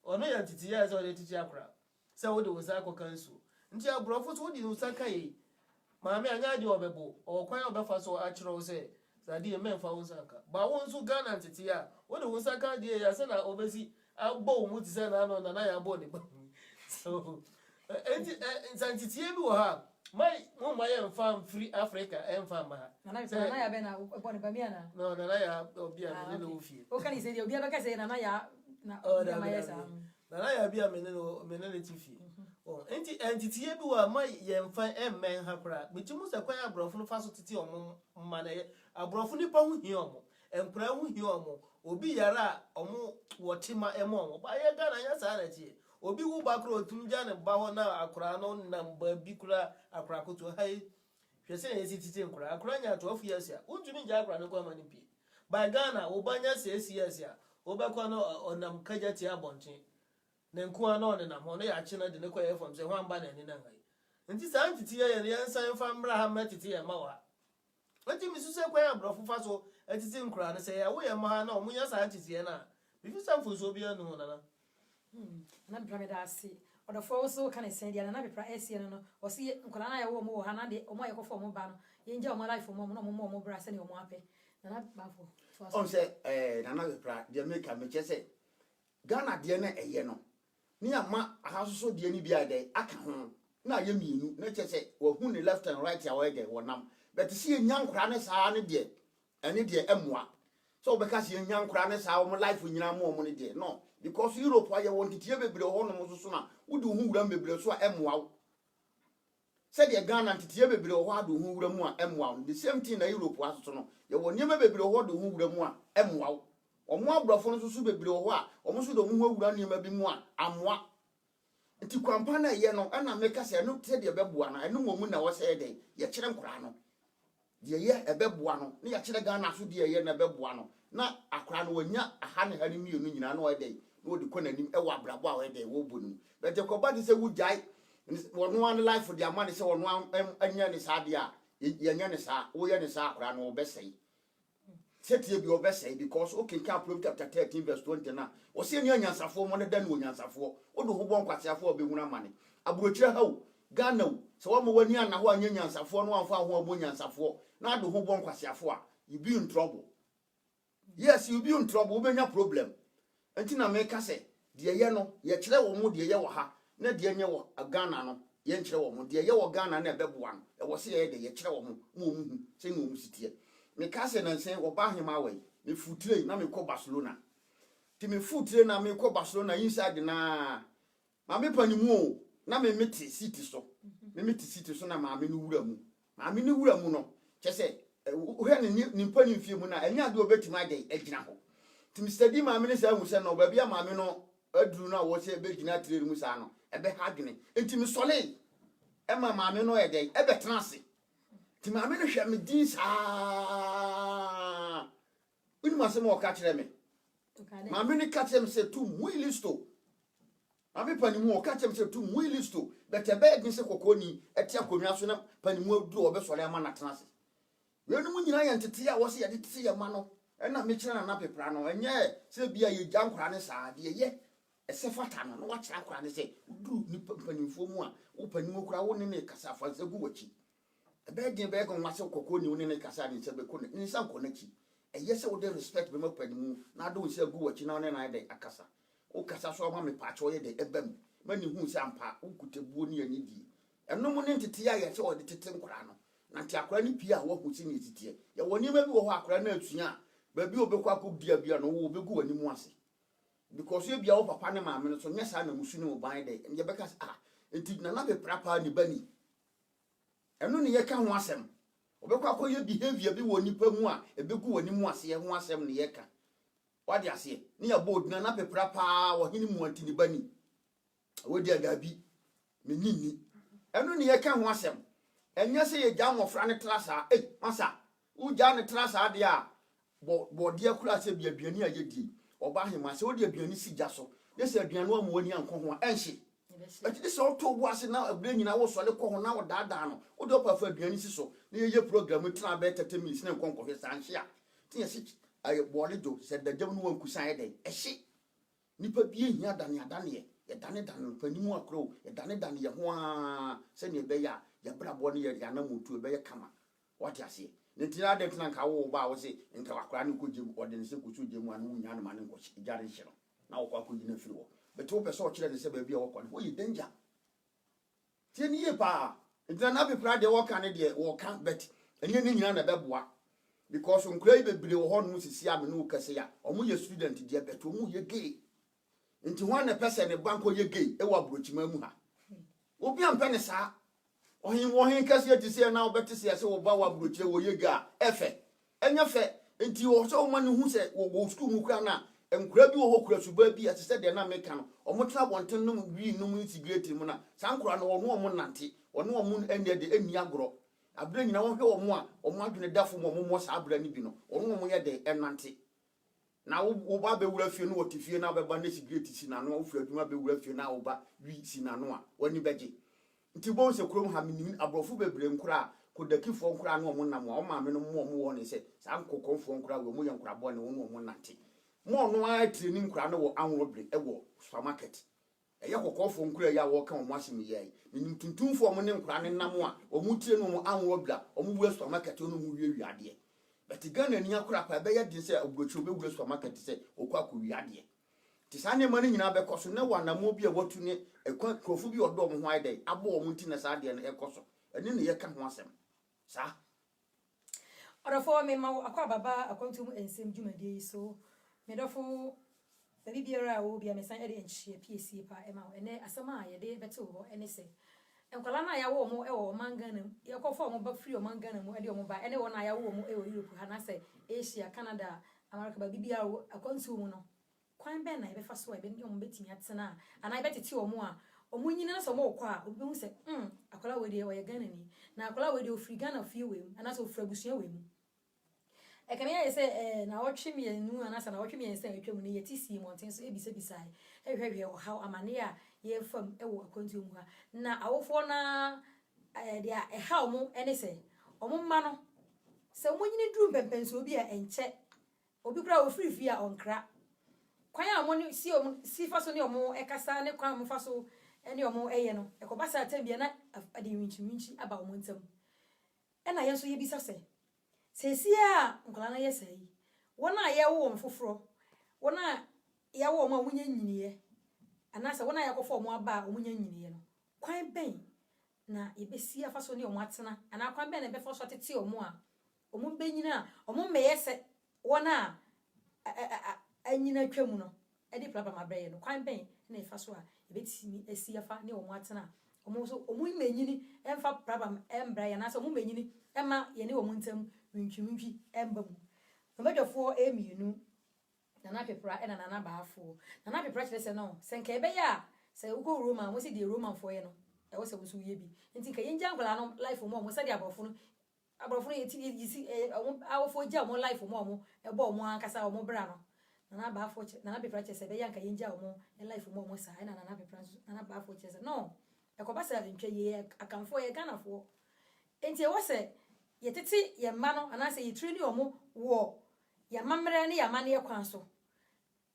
ono ya ntiti ya zo de titi akra se wo de wo sa kansu nti abrofo so di wo sa kai ma me anya de obebo o kwan obefa so a kire wo se sa de me mfa wo sa ka ba wo nso Ghana ntiti ya wo de wo sa ka de ya se na obesi agbo mu ti se na no na ya bo ne ba so ntiti e bi wo ha mai mo ma ya mfa free Africa mfa ma na ya be na boni ba mia na no na ya obia me no fie o kan say obia be ka say na ya na ma ya sa na ya bia me no tifi oh entity e bi wa ma ye mfa emmen ha kra metimu se kwan abrofo no fa so tete omo ma na abrofo ni pa hu hi omo empra hu hi omo obi yara omo wotima emo omo ba ye Ghana nya sa na tie obi wu ba kro otumja ne ba ho na akra no na mba bi kra akra koto hai hwese na esi tete nkra akra nya 12 years ya untumi nja akra no kwa mani pi ba Ghana obanya 6 years ya obekwa no onam kaja ti abonten na nkuwa no ne na ho no ya chi na de ne kwa efom se ho amba na ni na ngai nti sa ntiti ye ne yansan fa mra ha matiti ye mawa nti misu se kwa abrofo fa so atiti nkra no se ya wo ye ma ha na omunya sa ntiti ye na bifi samfo so bia no na na bra me da si odo fo so kan sen dia na bra esi no o si nkola na ya wo mo ha na de o mo ye ko fo mo ba no ye nja o mo life mo no mo bra se ne o mo ape na ba fo on se na na bra de make me chese Ghana de na eye no ni ama ahasoso de ni bia de aka ho na ye mienu na chese wo hu ni left and right ya we de wonam but si enya nkora ne saa ne de ene de emwa so be ka si enya nkora ne saa o mo life nyina mo ne de no because Europe wa ye won titie bebre ho no mo so na wudu hu wura bebre so a emwa said ye Ghana titie bebre ho adu hu wura mu a emwa the same thing na Europe wa so no ye won nyema bebre ho do hu wura mu a emwa omo abrofo no so bebre ho a omo so do hu wura nyema bi mu a amwa nti kwampa na ye no na meka se no te de beboa na eno mu na wo se de ye kire nkora no de ye ebeboa no ne ye kire Ghana so de ye na beboa no na akora no wanya aha ne hari mienu nyina na wo de no de kɔ nanim e wa brabo a wo de wo bonu but e ko ba de se wu jai wono an life for their money se wono anya ne sa de a ye nya ne sa wo ye ne sa akora no obesei setie bi obesei because okay can Proverbs chapter 13 verse 20 na wo se nya nyansafo mo ne da ne onyansafo wo do ho bon kwaseafo obehuna mane aburokyire ha wo Ghana wo se wo mo wani ana ho anya nyansafo no amfa ho abo nyansafo na do ho bon kwaseafo a you be in trouble. Yes, you be in trouble, we benya problem. Entina me ka se de ye no ye kire wo mu de ye wo ha na de nye wo Ghana no ye nkire wo mu de ye wo Ghana na ebeboa no e wo se ye de ye kire wo mu mu se no mu sitie me ka se na nsen wo ba hema we me futire na me ko Barcelona ti me futire na me ko Barcelona inside na ma me panimu o na me meti city so me meti city so na ma me no wura mu no kese uhe ni mpani mfie mu na enya de obetima de agina ho ti Mr. D maame ne sa hu se no ba bia maame no aduru na wo se be gina tire mu sa no ebe ha dwene enti me sole e ma maame no e de ebe tenase ti maame no hwe me din sa uni ma se mo ka kire me maame ni ka kire me se tu mu listo maame pani mu o ka kire me se tu mu listo but ebe gin se kokoni etia konwa so na pani mu adu obe sole ama na tenase wenu mu nyina yentete ya wo se ye tete ye ma no na me kire na pepra no enye se bia ye gya nkora ne saa de ye ese fata no wa kira nkora ne se du ni panimfo mu a wo panimfo kura wo ne ne kasa fa se gu wachi ebe din be gon wase kokko ni wo ne kasa ni se be ko ni san ko na chi eye se wo de respect be ma panimu na do se gu wachi na ne na de akasa wo kasa so ma me pa cho ye de ebam mani hu se ampa wo kutebuo ni ani di eno mu ne ntete ya ye se wo de tete nkora no na ti akora ni pia wo hu si ni titie ye woni ma bi wo ho akora na atua baby obekwa akobdia bia no wo obegu wani mu ase because you bia wo papa ne maame no so nyesa na musu ne wo ban de ye beka enti na be prapa ni bani eno ne ye ka ho asem obekwa akoye behavior bi wo nipa mu a ebegu woni mu ase ho asem ne yeka wade ase ne ya bold na pepra pa wo hini mu antini bani wodi agabi menini eno ne yeka ho asem enya se ye gya mofra ne trasa masa u gya ne trasa de a bo de akura se bia aduani a yedi oba hema se wodi aduani si gya so yesi aduani wa mo ani anko ho enhye ati se oto bo ase na abire nyina wo so le ko ho na wo daadaa no wodi opa fa aduani si so ne ye program tena be 30 minutes ne nkonko hwe sa nhye a ti yesi ay bo le do se dajam no wankusan ye den ehye nipa bi ehia dane adane ye dane panimu akro ye dane ye ho a se ne be ya ya brabo ne ye na mutu be ye kama wati ase ne tira de tena nka wo ba wo se nka wakra ne ko jemu ode ne se kusu jemu anu nya na mane nko jare nhye no na wo kwa ko yina firi wo but wo pese o kire ne se ba bia wo kwa wo yi danger tie ni ye pa ntina na pepra de wo kan ne de wo kan bet enye ne nyina na beboa because nkrai bebre wo ho no sisi ame no kase ya omo ye student de bet omo ye gay nti ho na pese ne banko ye gay e wa brochima mu ha obi ampe ne saa ohin kase ti se na obete se wo ba wa brochie wo ye ga efe enya fe nti wo so ma ne hu se wo school mu kra na enkura bi wo ho kura suba bi atese de na meka no omo tena bonten no wi no mu integrate mu na sankura no wo no omo nante ono omo ende de eni agro abire nyina wo hwe omo a omo adwene dafo mo mo sa abira ni bi no ono omo ye de enante na wo ba be wura fie no wo tifie na beba na integrate si na no wo fura adwuma be wura fie na wo ba wi si na no a wani beje nti bo se kurom ha minim abrofo bebre nkura kodakifo nkura no omo nam a o ma me no mo wo ne se sa nkokonfo nkura wo mo ye nkura bo ne wo no omo nante mo no a training nkura no wo anwobre e wo supermarket eye kokofo nkura ya wo kan omo asem ye nim tuntumfo omo ne nkura ne nam a omo tie no omo anwobra omo wo supermarket no mo wi ade but Ghana ni akura pa be ye din se ogbochi obe wo supermarket se okwa ko wi ade ti sa ne mani nyina be koso ne wa na mo bi e watu ne ekwa krofu bi odo omo ho ade abo omo nti na sa ade ne ekoso eni ne ye ka ho asem sa orofo me ma akwa baba akwantum ensem dwumadi so medofo baby biara wo bia mesan ede enchie PSC pa ema ene asema ye de beto ho ene se enkwala na ya wo mo e wo mangana ye kofo mo ba free o mangana mo ede o mo ba ene wo na ya wo mo e wo Europe ha na se Asia Canada America baby biara wo akwantum no kwan be na ye befa so e be ndom betimi atena ana be tete o mo a o mo nyina so mo kwa obi hu se akwala we de wo ye Ghana ni na akwala we de o free Ghana fie we mu ana so free abusua we mu ekamiya yese na wotwe mienu anasa na wotwe miense atwam ne yetisi monten so ebise bisai ehwehwe o how amane a ye fam ewo akontu mu ha na awofo na dia how mu ene se omumma no se omonyini duru pempenso obi a enche obi kura o free fie a onkra kwan a mo si o si fa so ne omo ekasa ne kwan mo fa so ene omo eye no ekobasa atambia na ade winchi aba omo ntam ena yeso ye bisa se sesia nkola na yesai wona ye wo mfoforo wona ye wo ma munya nyiniye anasa wona ye kofo mo aba omunya nyiniye no kwan ben na yebesi afa so ne o mo atena ana kwan ben na be fo so tete o mo a o mo benyina o mo meyese wona anyina twam no e di plaba mabreye no kwan ben na ifa so a yebetimi esi afa ne o mo atena o mo so o mo menyini emfa plaba embraye na so o mo menyini ema ye ne o mo ntam winchi embam mbadofo emienu nana pepra ena nana baafo nana pepra chile se no senka ebe ya se ugo Roman wo se di Roman fo ye no e wo se wo so ye bi nti ka yenja ngala no life mo se di abrofo no yeti yisi awofo ja mo life mo ebo mo ankasa mo bra no nana baafo nana pepra chile se be ya nka yenja mo life mo sa ena nana pepra nana baafo chile se no e ko ba se ntwe ye akamfo ye Ghana fo enti e wo se yetete ye ma no anase ye treni omo wo ya mamre ne ya ma ne kwan so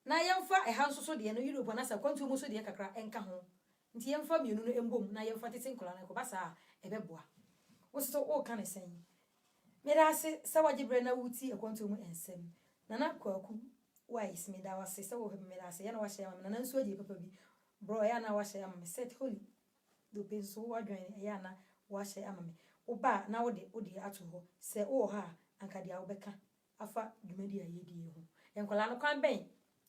na yemfa eha nso so de no Europe anase kwantu mu so de kakra enka ho nti yemfa mienu no embom na yemfa tete nkola na ko basa ebeboa wo so o kan sen mirase sawajibre na wuti ekwantu mu ensem nana kwaku wa ismida wase se wo mirase ya na wa hye am nana nso adi papa bi bro ya na wa hye am set holy do penso wa dwan ya na wa hye am me oba na wode ato ho se o ha anka dia obeka afa dwumadi ayedi ho enkola no kwan ben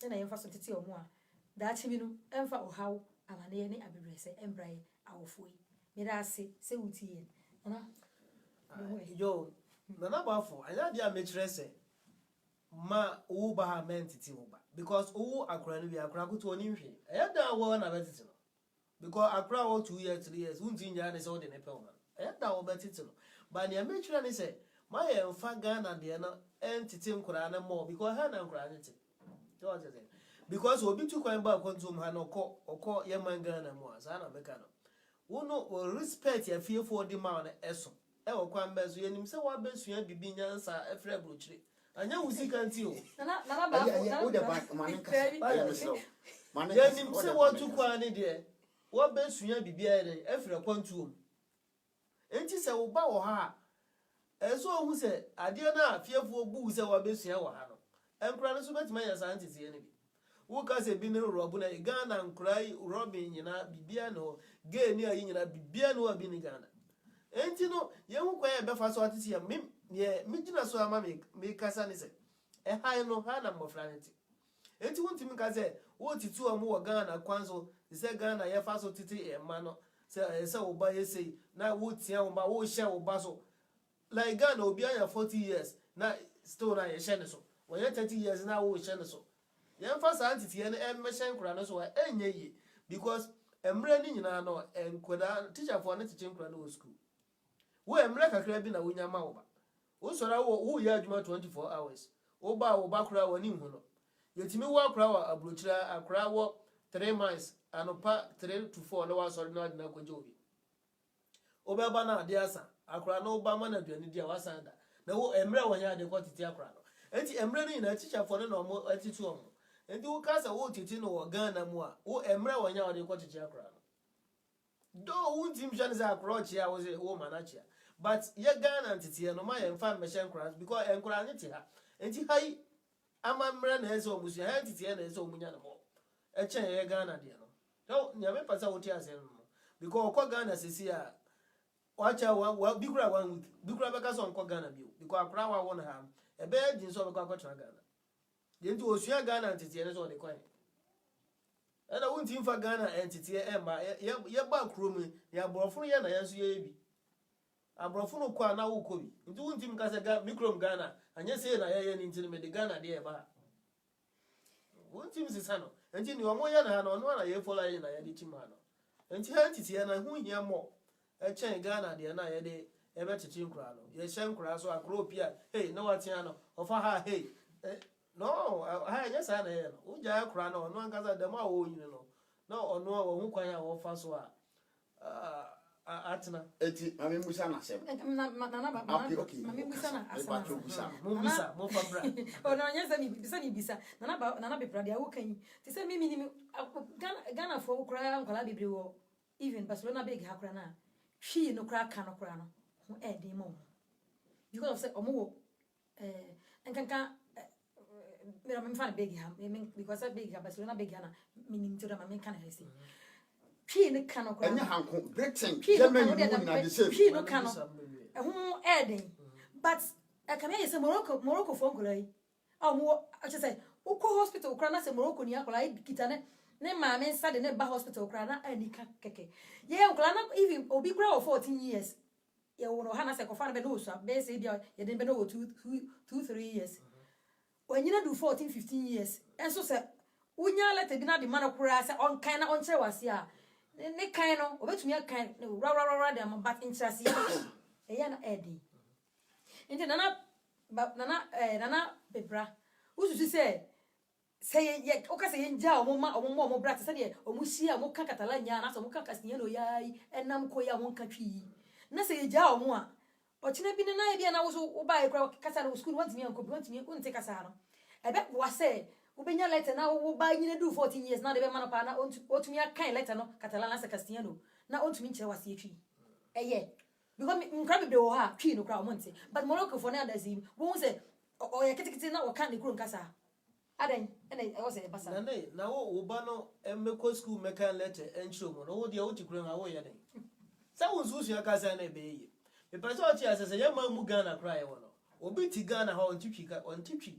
na yemfa so tete omo a da chi bi no emfa o hawo amane ne abebrese embraye awofoi mirase se wuti ye na yo Nana bafo anya dia mechire se ma wo ba ha mentity wo ba because wo akura no bi akura ko to oni hwe da wo na betiti no because akura wo 2 years 3 years unti nya ne se wo de ne pe wo da wo betiti no ba ne mechire ne se ma ye mfa Ghana de no entity nkura na mo because ha na nkura ne ti to what say because obi tu kwan ba kontum ha no okọ ye man Ghana mo asa na meka no wo no respect ya fiefo di ma na eso e wo kwan bezo ye nim se wa besua bibi nyansa efre brochire anya wusika nti o na ba wo de ba manen ka manen ye nim se wo tu kwan ne de wo besua bibi ere efre kwantuom enti se wo ba wo ha eso hu se ade na fiefo bu se wo besua wo ha no enkura no so betima ya sa ntiti ne bi wo ka se bi ne robo na Ghana nkrai robin nyina bibia no ge ni ayi nyina bibia no abi ni Ghana enti no ye hu kwa ye be fa so atiti ya me gina so ama me kasa ni se ha no ha na mbofra nti enti wonti mi ka se wo titu amu wo Ghana kwanzo se Ghana ye fa so titi e ma no se wo ba ye sei na wo tia wo ba wo hye wo ba so like Ghana obi anya 40 years na still na ye hye ne so wo ye 30 years na wo hye ne so ye fa sa ntiti ye ne me nkura no so enye yi because emre ni nyina no enkoda teacher for na teaching nkura no wo school wo emre kakra bi na wo nya ma wo ba wo sora wo ye adwuma 24 hours wo ba kura wo ni hu no yetimi wo akura wa abrochira akura wo 3 months anopa 3 to 4 no wa sori na adina koje obi obeba na ade asa akura no ba ma na aduani dia wasanda na wo emre wo nya ade ko titi akura no enti emre ni na teacher for no mo atitu omo enti wo kasa wo titi no wo Ghana mu a wo emre wo nya ade ko titi akura no do wo tim jani za akura chi a wo se wo manachia but ye Ghana titi no ma ye mfa me shen kura because enkura ni ti ha enti hai ama mre na ese omusu ha titi na ese omunya no mo echen ye Ghana de no do nya me pasa wo ti ase no because ko Ghana sisi a wacha wa bikura 1 week bikura beka so nko Ghana bio because akura wa won ha ebe jin so beka akotra Ghana de nti osua Ghana entity ne so de kwan ena wonti mfa Ghana entity ma ye ba krom ya borofo ye na yanso ye bi aborofo no kwa na wo kobi nti wonti mkase ga mikrom Ghana anya se na ye ni nti me de Ghana de e ba wonti msisa no nti ni omo ye na ha no no na ye follow ye na ye de chima no nti ha entity na hu hia mo echen Ghana de na ye de ebe chichi nkura no ye hye nkura so akro pia hey na watia no ofa ha hey no ha nya sa na ye no uja akura no no ankaza de ma wo yin no na ono wo hu kwan ya wo fa so a atna eti mami musa na sem okay mami musa na asema mo bisa mo fa bra ono nya sa mi bisa nana be pradia wo kan ti se mi ni Ghana fo ukura nkwala bebre wo even Barcelona big hakura na hwi no kura ka no kura no ho e dey mo because of say omo wo enkanka mera me fa big ha because big ha Barcelona big na minim to da me kan ha say hwi no ka no kura enya hanko Britain Germany na the same hwi no ka no ho e dey but can I say Morocco for ngolai omo I say uko hospital kura na say Morocco ni akola kitane ne maame nsa de ne ba hospital kura na anika keke ye nkula na even obi kura of 14 years ye wono ha na se kofa na be no so be say bia ye de be no 2-3 years onyina do 14-15 years enso se unya lete bi na de man kura se on kan na on kire wase a ne kan no obetumi akan ra de am but interest ye ya na edi enti nana bebra ususu say ye oka say nja omo bra say de omo hia omo ka Catalania na so omo ka Castilla no yai enam ko ya won ka twi na say ja omo a ochina bi ne na bia na wo so wo ba e kra kasa no school want me anko bi want me unte kasa no ebe wo say wo benya letter na wo ba nyina do 14 years na de be man pa na otumi akan letter no Catalana sa Castilla no na otumi nkyere wase twi eye because nkra bebre wo ha twi no kra omo nte but Morocco for na dazi wo say o ye kitikiti na wo kan de kro nkasa adan ene o se basa na wo ba no emeko school meka letter encho mo no wo dia wo tikuro ha wo ye den sa wo nsu ya kasa na be yi me pese o ti asese ye ma mu Ghana cry wo no obi ti Ghana ha on titwi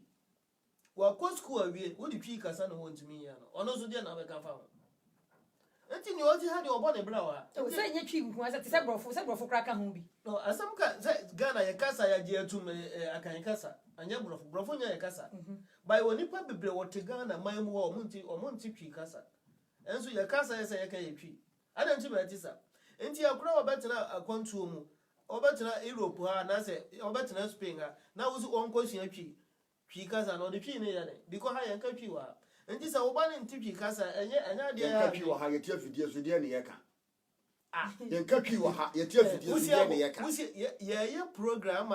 wa ko school awie wo di twi kasa no won tumi ya no ono so dia na be ka fa ho enti ni o ti ha de obo ne bra wa o se nya twi nku asa ti se brofo kra ka ho bi no asam ka Ghana ye kasa ya je atum akan kasa anya brofo nya ye kasa by woni pa bebre wote Ghana man mu wo monti twi kasa enso ye kasa ye se ye ka ye twi ada nti ba ti sa enti akura obetena akwantuo mu obetena Europe ha na se obetena Spain ha na wo su onkosua twi kasa no de twi ne ya ne because ha ye ka twi wa enti sa wo ba ne nti twi kasa anya de ya twi wa ha ye tia fidie so de ne ye ka yenka twi wa ha ye tia fidie so de ye ka ye program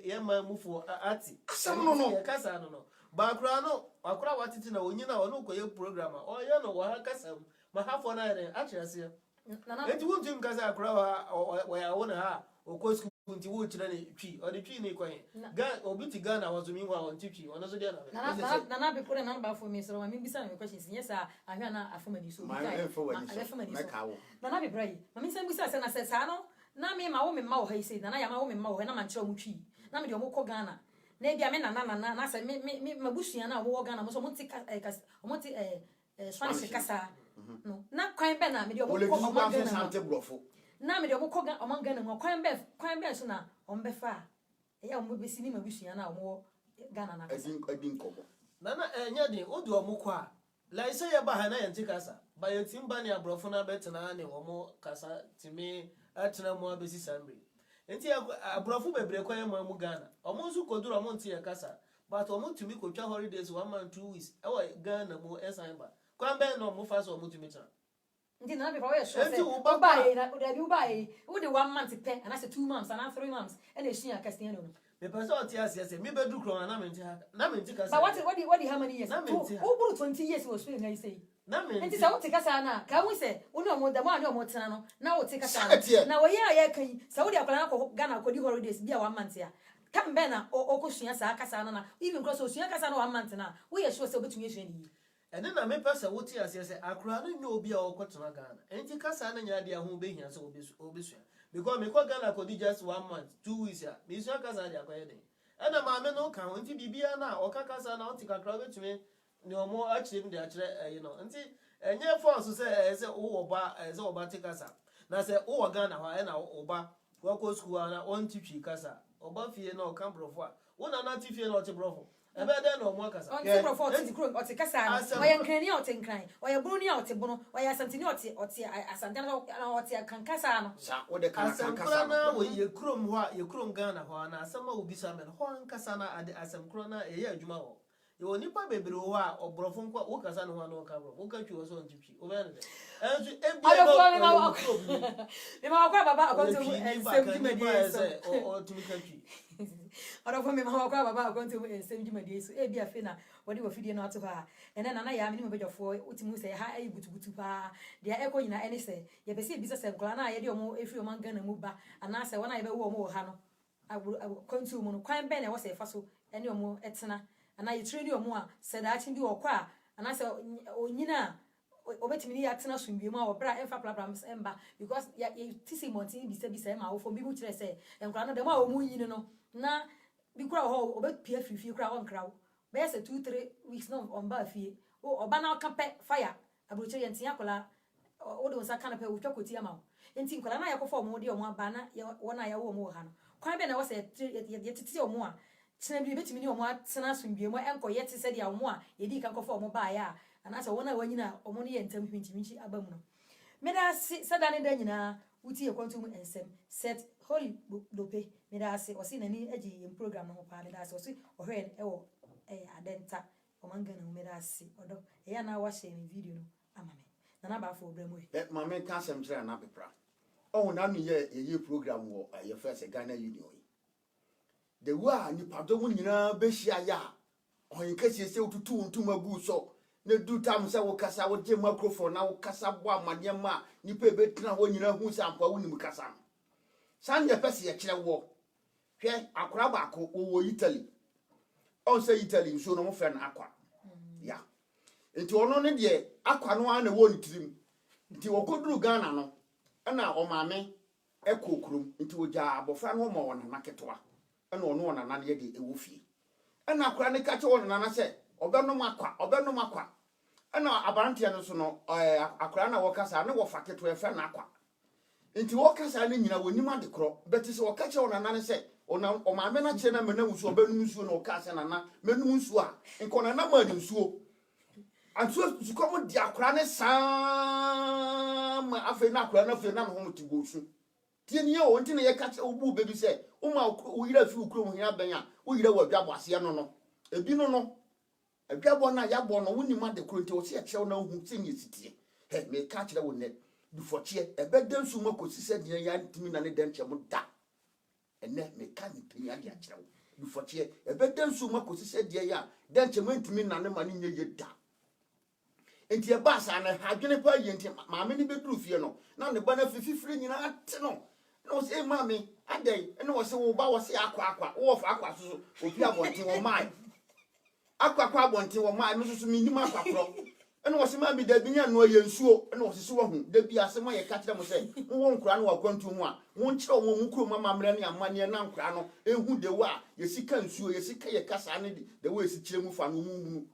ye ma mufo ati asam no ye kasa no ba akura watiti na onyina ono koye program o ye no wa kasa ma hafo na ye a kyerese enti wontum kasa akura wa ya wona ha okosku nti wo kyerɛ ne twi o de twi ne kwan ga obi ti Ghana wa so mi wa on twi ono so de na be pore na ba for me so ma mi bisa na questions yes ahwa na afoma di so bi kai na be pray ma mi san bisa se na se sa no na me ma wo me ma wo ha ise na ya ma wo me ma wo na ma nkyerɛ mu twi na me de mo kɔ Ghana na bia me na se me mabusua na wo Ghana mo so mo ti Spanish kasa no na kwan be na me de mo kɔ o ma Ghana na me de mo kɔ o ma Ghana mo kwan be so na o mbefa ya mo besi ni mabusua na wo Ghana na kasa adin kobo na enya din odu o mo kɔ a like say ya ba ha na yenti kasa ba yetim ba ne abrofo na betena ne wo mo kasa timi atena mo abesi sambre enti abrofo bebre kwa yema mu Ghana omo nsu koduru omo nti ya kasa but omo tumi kotwa holidays 1 month 2 weeks e Ghana mo esan ba kwa be no mo fa so omo tumi tena ndi na be fa so say o ba e na o ba e wo de 1 month pe and I say 2 months and 3 months and e shin akastia no me person o ti ase me bedu kro na me nti kasa but what how many years o buru 20 years was so na say na me nti sa wo te kasa na ka wo say wo no mo da mo ani o mo tena no na wo te kasa na wo ya kan sa wo de akwala na Ghana ko di holidays bia 1 month ya kam be na o ko sua sa kasa na even cross o sua kasa na 1 month na wo ye sure say obetumi sua ni ene na me person wo ti ase akura no nya obi a o ko tena Ghana enti kasa na nya de ho be hia so obesua because me ko Ghana ko di just 1 month 2 weeks ya me sua kasa de akoye den ena ma me no ka ho enti bibia na o ka kasa na o ti kakra obetumi ni omo achire de achire you know enti enye force say wo oba oba ti kasa na say wo Ghana ho na oba wo ko school na on ti twi kasa oba fie na o kan brofo a wo na ti fie na o ti brofo ebe de na omo kasa on ti brofo ti kro o ti kasa o ye nkrani o ti nkran o ye bruni o ti bunu o ye asantini o ti asantani o ti kan kasa no sa wo de kan kasa na wo ye krom ho a ye krom Ghana ho na asama obi sa me ho an kasa na ade asam kro na ye adwuma ho yo nipa bebre ho a obrofo nkwa wo kasa no ho na wo ka bro wo ka twi wo so ntwi wo be no de enso ebia me ma kwa baba akonto ensem djumadi so o tumi ka twi Adofo me ma kwa baba akonto ensem djumadi so ebia fe na wodi wo fidie no ato ha ene na ya me ni mabedwafo utimu se ha ayi butubutu pa de ekọ nyina ene se ye be se bi se nkola na ye de omo efi omo Ghana mu ba ana se wona ye be wo omo ha no akonto mu no kwan be na wo se fa so ene omo etena ana ye trade omo a se da achi bi okwa ana se onyina obetimi ni atena sumbi mu a obra emfa plaplam emba because ya tisi monti bi se ma wo fo bi mu kire se enkra no de ma omu yin no na bi kura ho obepia frifie kura ho nkra wo be se 2-3 weeks no on ba fie o oba na ka pe fire abroche ye ntia kola o de nsa kana pe wo twakoti ama wo enti nkola na yakofo omo de omo aba na wona ya wo omo ha no kwan be na wo se ye titi omo a tena bi betimi ni omo atena sumbi mu enko ye tise de omo a ye di kan kofo omo ba ya anasa wona wanyina omo ne ye ntam hwintiminchi aba mu no meda sada ne da nyina wuti e kwantum ensem set holy dope meda ase osi nani agi yem program no pa meda ase osi ohwe e wo adenta omangana meda ase odo e ya na wa share me video no amame na na ba fo obramu e ma me ka sem kire na bepra o na no ye program wo ye first Ghana Union the wa ni pado mu nyina be hia ya on kase se otutu ntuma gu so na du tam se wo kasa wo je microphone na wo kasa bo amade ma ni pe be tena ho nyina hu sampa wo nim kasa san ye pese ye kire wo hwe akora ba ko wo Italy on say Italy so no mo fe na akwa ya enti ono ne de akwa no ana wo ntirim enti wo koduru Ghana no na o maame ekokrum enti wo ja abofra no mo wona naketwa na ono wona na ye de ewo fie na akora ne ka che wona na se obenom akwa na abarantia no so no akora na wo kasa na wo faketo e fe na akwa nti wokasa ne nyina wonim ade kro beti se wokache ona nane se ona o maame na che na menam nsuo benum nsuo na okasa na na menum nsuo a nkona na ma nsuo anso sukom di akora ne sam afa na akora na fa na ho mutigosu tie ne o nti ne ye kache obu bebi se o ma o yira fi ukrom hia ben a o yira wa dwabo ase no ebi no adwabo na yabo no wonim ade kro nti o se che na hu tinye sitie he me ka kire wo ne du fochie ebeden su makosi se de ya ntimi na ne denche mu da ene me ka ni penya de akire wo du fochie ebeden su makosi se de ya denche mu ntimi na ne ma ne nye ye da enti e ba sa na hadwene pa ye enti maame ni beduru fie no na ne ba na fififire nyina ate no no se maame adai ene wo se wo ba wo se akwa wo fa akwa so opi abonten wo mai akwa abonten wo mai no so minim akwa pro ene wo se maame da binya no ye nsuo ene wo se so hu da bi ase mo ye ka kire mo se wo nkura no wakwantu mu a wo nkire wo mu kuro mama mre ne amane na nkura no ehu de wa ye sika nsuo ye sika ye kasa ne de wo esi kire mu fa no mu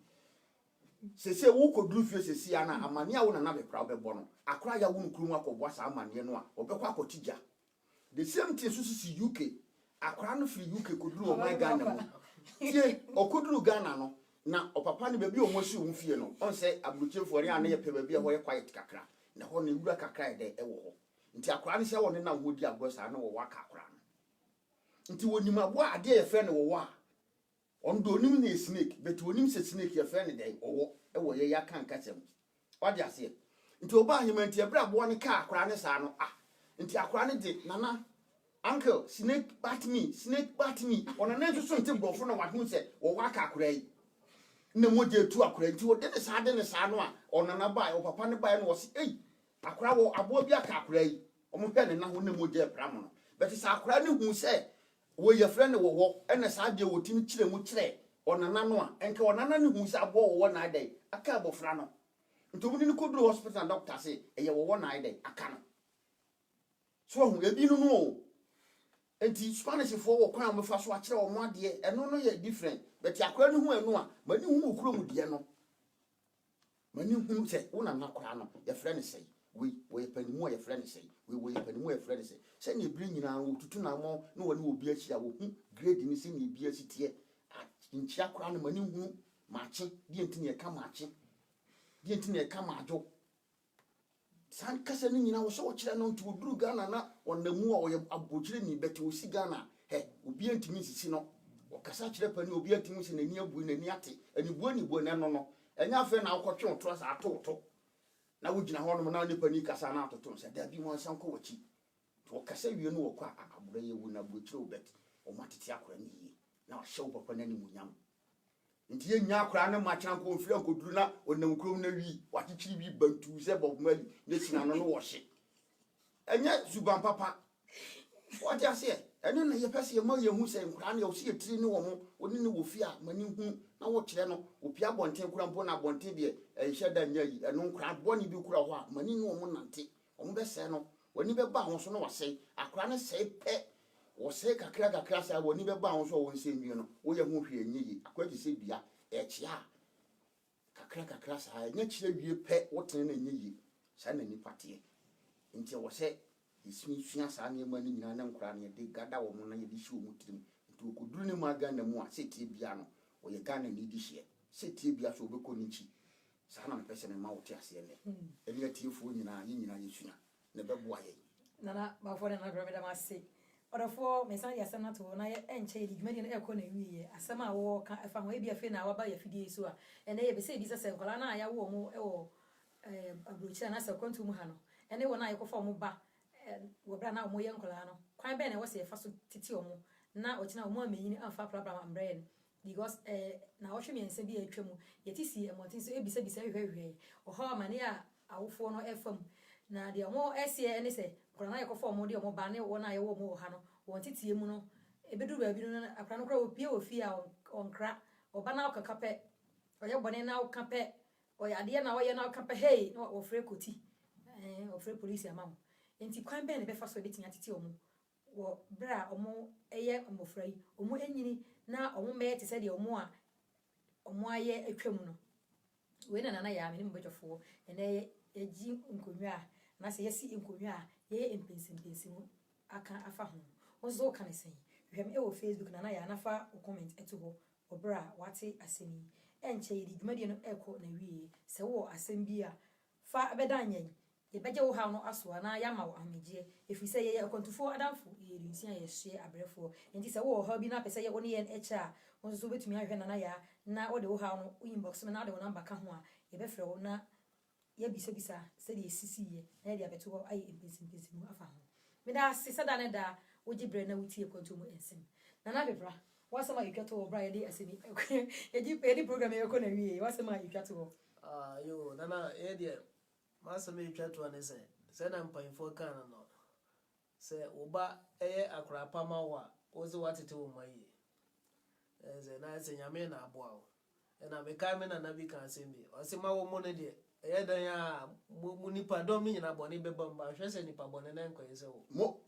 sese wo koduru fie sese ana amane a wo na be pra obebo no akora ya wo nkuru mu akobwa sa amane no a obekwa akotija the same thing so si UK akora no free UK koduru o my Ghana mo tie okoduru Ghana no na opapa ne bebi o mosi wo fie no on se abruchefo ri ana ye pe bebi ho ye quiet kakra na ho ne wura kakra de wo ho nti akora ne se wo ne na wo di agosa na wo waka akora no nti wonim abo ade ye fe ne wo wa on do nim na snake but wonim se snake ye fe ne de wo e ye ya kan katem wadi ase nti oba ahema nti ebra abo ne ka akora ne sa no nti akora ne de nana uncle snake bat me ona na so nti bofo na wadhu se wo waka akora yi na moje tu akora nti wo de ne sa no a ona na bai o papa ne bai no wo se akora wo abo bi aka akora yi o mo hwe ne na ho na moje pram no but sa akora ne hu se wo ye frɛ ne wo ene sa de wo timi kire mu kire ona na no a enke ona na ne hu se abo wo na dai aka abofra no ntomudi ne koduru hospital doctor say eye wo na dai aka no so hu ebi no enti Spanish for wo kwan mefa so akire wo mo ade eno no ye different but akora ne hu enu a mani hu okuro mu de no mani hu se wo na na akora no ye frɛ ne sei we ye panimu ye frɛ ne sei we ye panimu ye frɛ ne sei se ne biri nyina wo tutu na mo no woni obi achi a wo hu grade ni se ne bi achi tie nchi akora no mani hu maachi die ntine ye ka maachi die ntine ye ka maajo san kasa ni nyina wo so kire no ntu oduru Ghana na onamu a oye abojire ni beti wo si Ghana obi antimi sisi no wo kasa kire pani obi antimi si nani abu nani ate ani buo na no enya afa na akotwe otro sa atoto na wo gina ho no na ni pani kasa na atoto se da bi mo san ko wachi to kasa wie no wo kwa abura ye wu na bochire obet o matete akora ni yi na hyew papa na ni munyam nti ye nya akora na machan ko mfiri ankoduru na onam krom na wi wachichiri bi bantu se bob mali ne sina no wo hye enya suban papa what you say enu na ye pese ye ma ye hu se nkora na ye so ye tiri ni wo mo oni ni wo fi a mani hu na wo kire no opi abonten kura mpo na abonten de hye da nya yi enu nkora boni bi kura ho a mani ni wo mo nante wo mo be se no woni be ba ho so no wase akora ne se pe wo se kakra sa woni be ba ho so wo nse nwie no wo ye hu hwe enyi yi akwaji se bia echia kakra sa nya kire wie pe wo tene na enyi yi sa na ni patie nti wo se ismi sua sa na ema ni nyina na nkora na de gada wo mo na ye di hye wo mutirim nti okuduru ne ma Ghana mu a se tie bia no wo ye Ghana ni di hye se tie bia so be ko ni chi sa na pese ne ma wo tie ase ne eni atiefo nyina ye sua ne be boa ye nana ba fo na gra me da ma se odofo me san ya sam na to na ye enche di dwumadi na e ko na wiye asam a wo ka afa ho e bia fe na wa ba ya fidie so a ene ye be se bi se nkola na ya wo mu e wo abrochi na se kwantu mu ha no ene wo na ye ko fa mu ba wo bra na wo ye nkola no kwan be na wo se ye fa so titi o mu na o kina o mu amenyi amfa problem ambrɛ because na wo hwe me nse bi atwa mu ye ti si emotin so e bi se hwehwe o ha mane a awofo no efam na de mo esie ene se korona ye ko fo mo de mo ba ne wo na ye wo mo ha no won titie mu no ebedu ba bi no akra no kra opie ofi a onkra oba na okakape oye bone na okape oye ade na oye na okape hey no ofre koti ofre police amam enti kwan be ne be fa so betinya titi omo wo bra omo eye omofra yi omo enyini na omo me te se de omo a omo aye atwam no we na ya me ne mbejofo ene eji nkonwa na se yesi nkonwa ye empensim aka afa ho ozo ka ne sen hwem e wo Facebook na ya nafa o comment eto ho obra wate asemi enche yidi dwumade no ekọ na wie se wo asem bi a fa abedanyen ye beje wo ha no aso na ya ma wo ameje efi se ye akontufo adamfo ye rinsia ye hye abrefo enti se wo ha bi na pese ye woni ye eche a wonso betumi ahwe na ya na wo de wo ha no inbox me na de wo number ka ho a ye be frɛ wo na ye bisa se de sisi ye na ye de abeto ho ayi empensim afa ho me da se sada ne da wo gibre na wuti akontu mu ensem na bebra wasema yitwato wo bra ye de asemi ye di program ye ko na wie wasema yitwato yo nana de masema yitwato ne se na mpanfo kan no se wo ba akra pama wa wo se watete wo mayi ze na se nyame na aboa wo na me kai me na bi kan asembi o se ma wo mo ne de dan ya mu nipa dom ni nyina bone beba mba hwe se nipa bone na nko ye se wo mo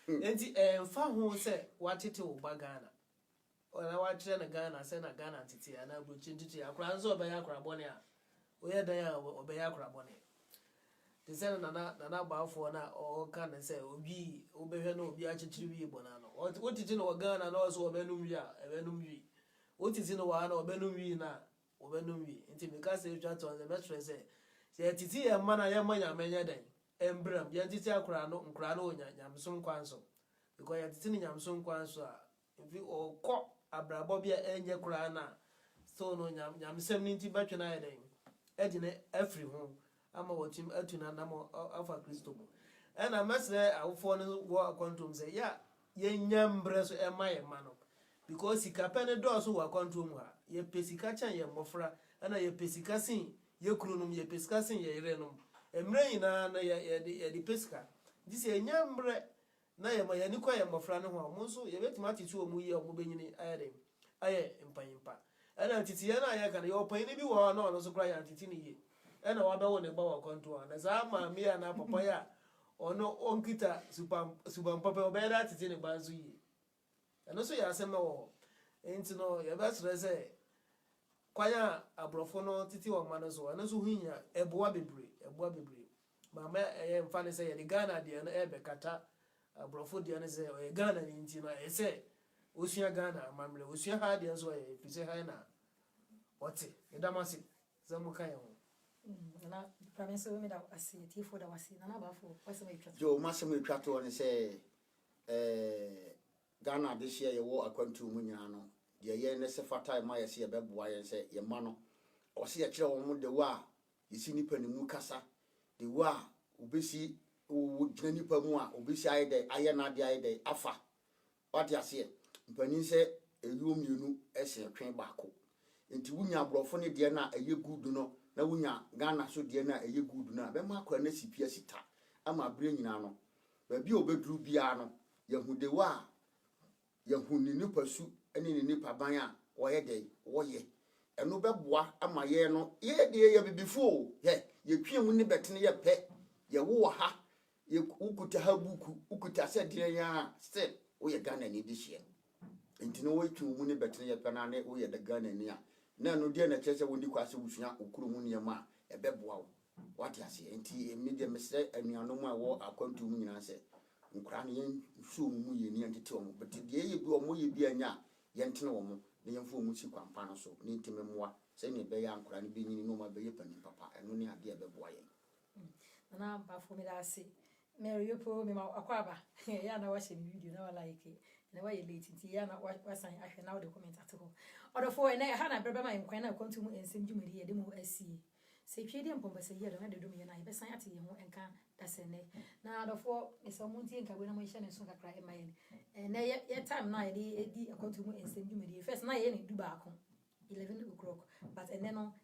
enti fa ho se watete wo ba Ghana ona watire na Ghana se na Ghana tete ana brochi tete akra nzo obeya akra bone a oye dan ya obeya akra bone de se na baafo na o ka na se obi obehwe na obi achichiri wi bona no o tete no Ghana na o so obenum wi a ebenum wi o tete no wa na obenum wi na obenum wi enti me ka se twa to the metro se tete e ma na ye ma nyamenya den embram ye tete akra no nkra no nyamso nkwanso because ye tete ni nyamso nkwanso a if o ko abrabo bia enye kra na so no nyamsem ni nti batwe na ye den edine afri ho ama wotim atuna na mo afa Kristo bo na mesre awofo no wo akontom se ya ye nyambre so ema ye ma no because sika ne do so wo akontom ha ye pesika chan ye mofra na ye pesika sin ye krunum ye pesika sin ye irenum emre ina na ye di pesika dise ye nyambre na ye ma ye ni kwa ye mofra ne ho mo so ye betima atitu omu ye omu benyini ayede aye mpanyimpa na titi ye na ye kan ye opanyini bi wo na ono so kra ya titi ni ye na wabewo ne ba wa konto na za ma mi ya na papa ya ono onkita super papa obeda titi ne banzu yi eno so ya asema wo enti no ye be sere se kwanya abrofo no titi wa ma no so eno so hunya eboa bebre mama mfa ne se ye de Ghana de na ebe kata abrofo de ne se ye Ghana ni nti no ye se osua Ghana mamre osua ha de so ye fise ha na ote edamasi zamuka ye ho na promise we da asi tifo da wasi na bafo wasema yitwato jo masema yitwato ne se Ghana de hye ye wo akwantu mu nyina no de ye ne se fatai ma ye se ye beboa ye se ye ma no o se ye kire wo mu de wa yesi nipa ne mu kasa de wa obesi wo gina nipa mu a obesi ayede aye na de ayede afa wati ase mpani se eyuo mienu ese twen baako enti wunya abrofo ne de na eye gudu no na wunya Ghana so de na eye gudu na be ma akwa na sipia sita ama bre nyina no ba bi obeduru bia no yahude wa yahuni nipa su ene ne nipa ban a woye de woye eno beboa ama ye no ye de ye bibifo ye twemu ne betene ye pe ye wo ha ye ukuta ha buku ukuta se de ya still woye Ghana ni de hye enti no wo twemu ne betene ye pe na ne woye de Ghana ni a na no de na chese wondi kwase wusua okuru mu niema ebeboa wo wati ase enti emi de mesre anuanom a wo akwantu mu nyina se nkura ne yen hwu mu ye ni antete omo but de ye bi omo ye bi anya ye ntene omo ne yen fu mu si kwampa no so ne ntime moa se ne be ya nkura ne be nyini no ma be ye pani papa eno ne ade ebeboa ye na bafo me da ase Mary yopo me ma akwaba ya na wa share video na wa like na wa ye late nti ya na wa san ahwe na wa de comment ato odofo ene ha na brebe ma nkwan na kontu mu ensem dwumadi ye de mu asie se twe de mpomba se ye na de dum ye na ye besan ate ye ho enka dasene na odofo eso mu ntie nka we na mo hye ne so kakra e ma ye na ye time na ye de edi kontu mu ensem dwumadi first na ye ne du baako 11 o'clock but ene no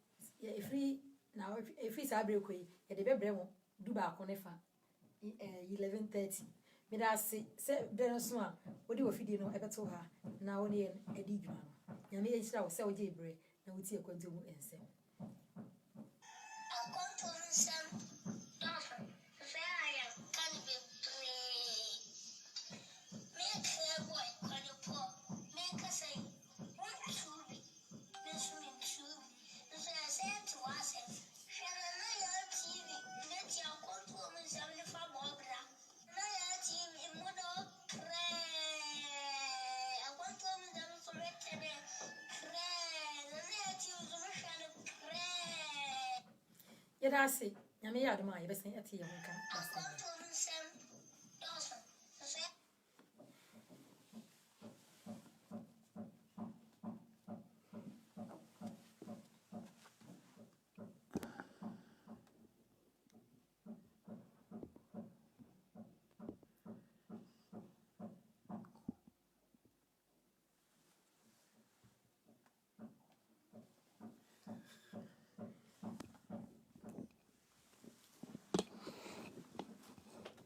ye free na free sa break we ye de bebre mo du baako ne fa 11:30 me da se de so a odi wo fidie no ebeto ha na woni edi dwuma no nyame ye hira wo se wo je bre na wuti ekwanto mu ensem akonto nsem dafa se aya kan be make a boy kwaje po make a say what to be this me to so I say to us shall I your TV net ya akonto nsem ne fa bo yɛda ase nyame yɛ adom a yɛbɛsɛn ɛte yɛ ho nka basa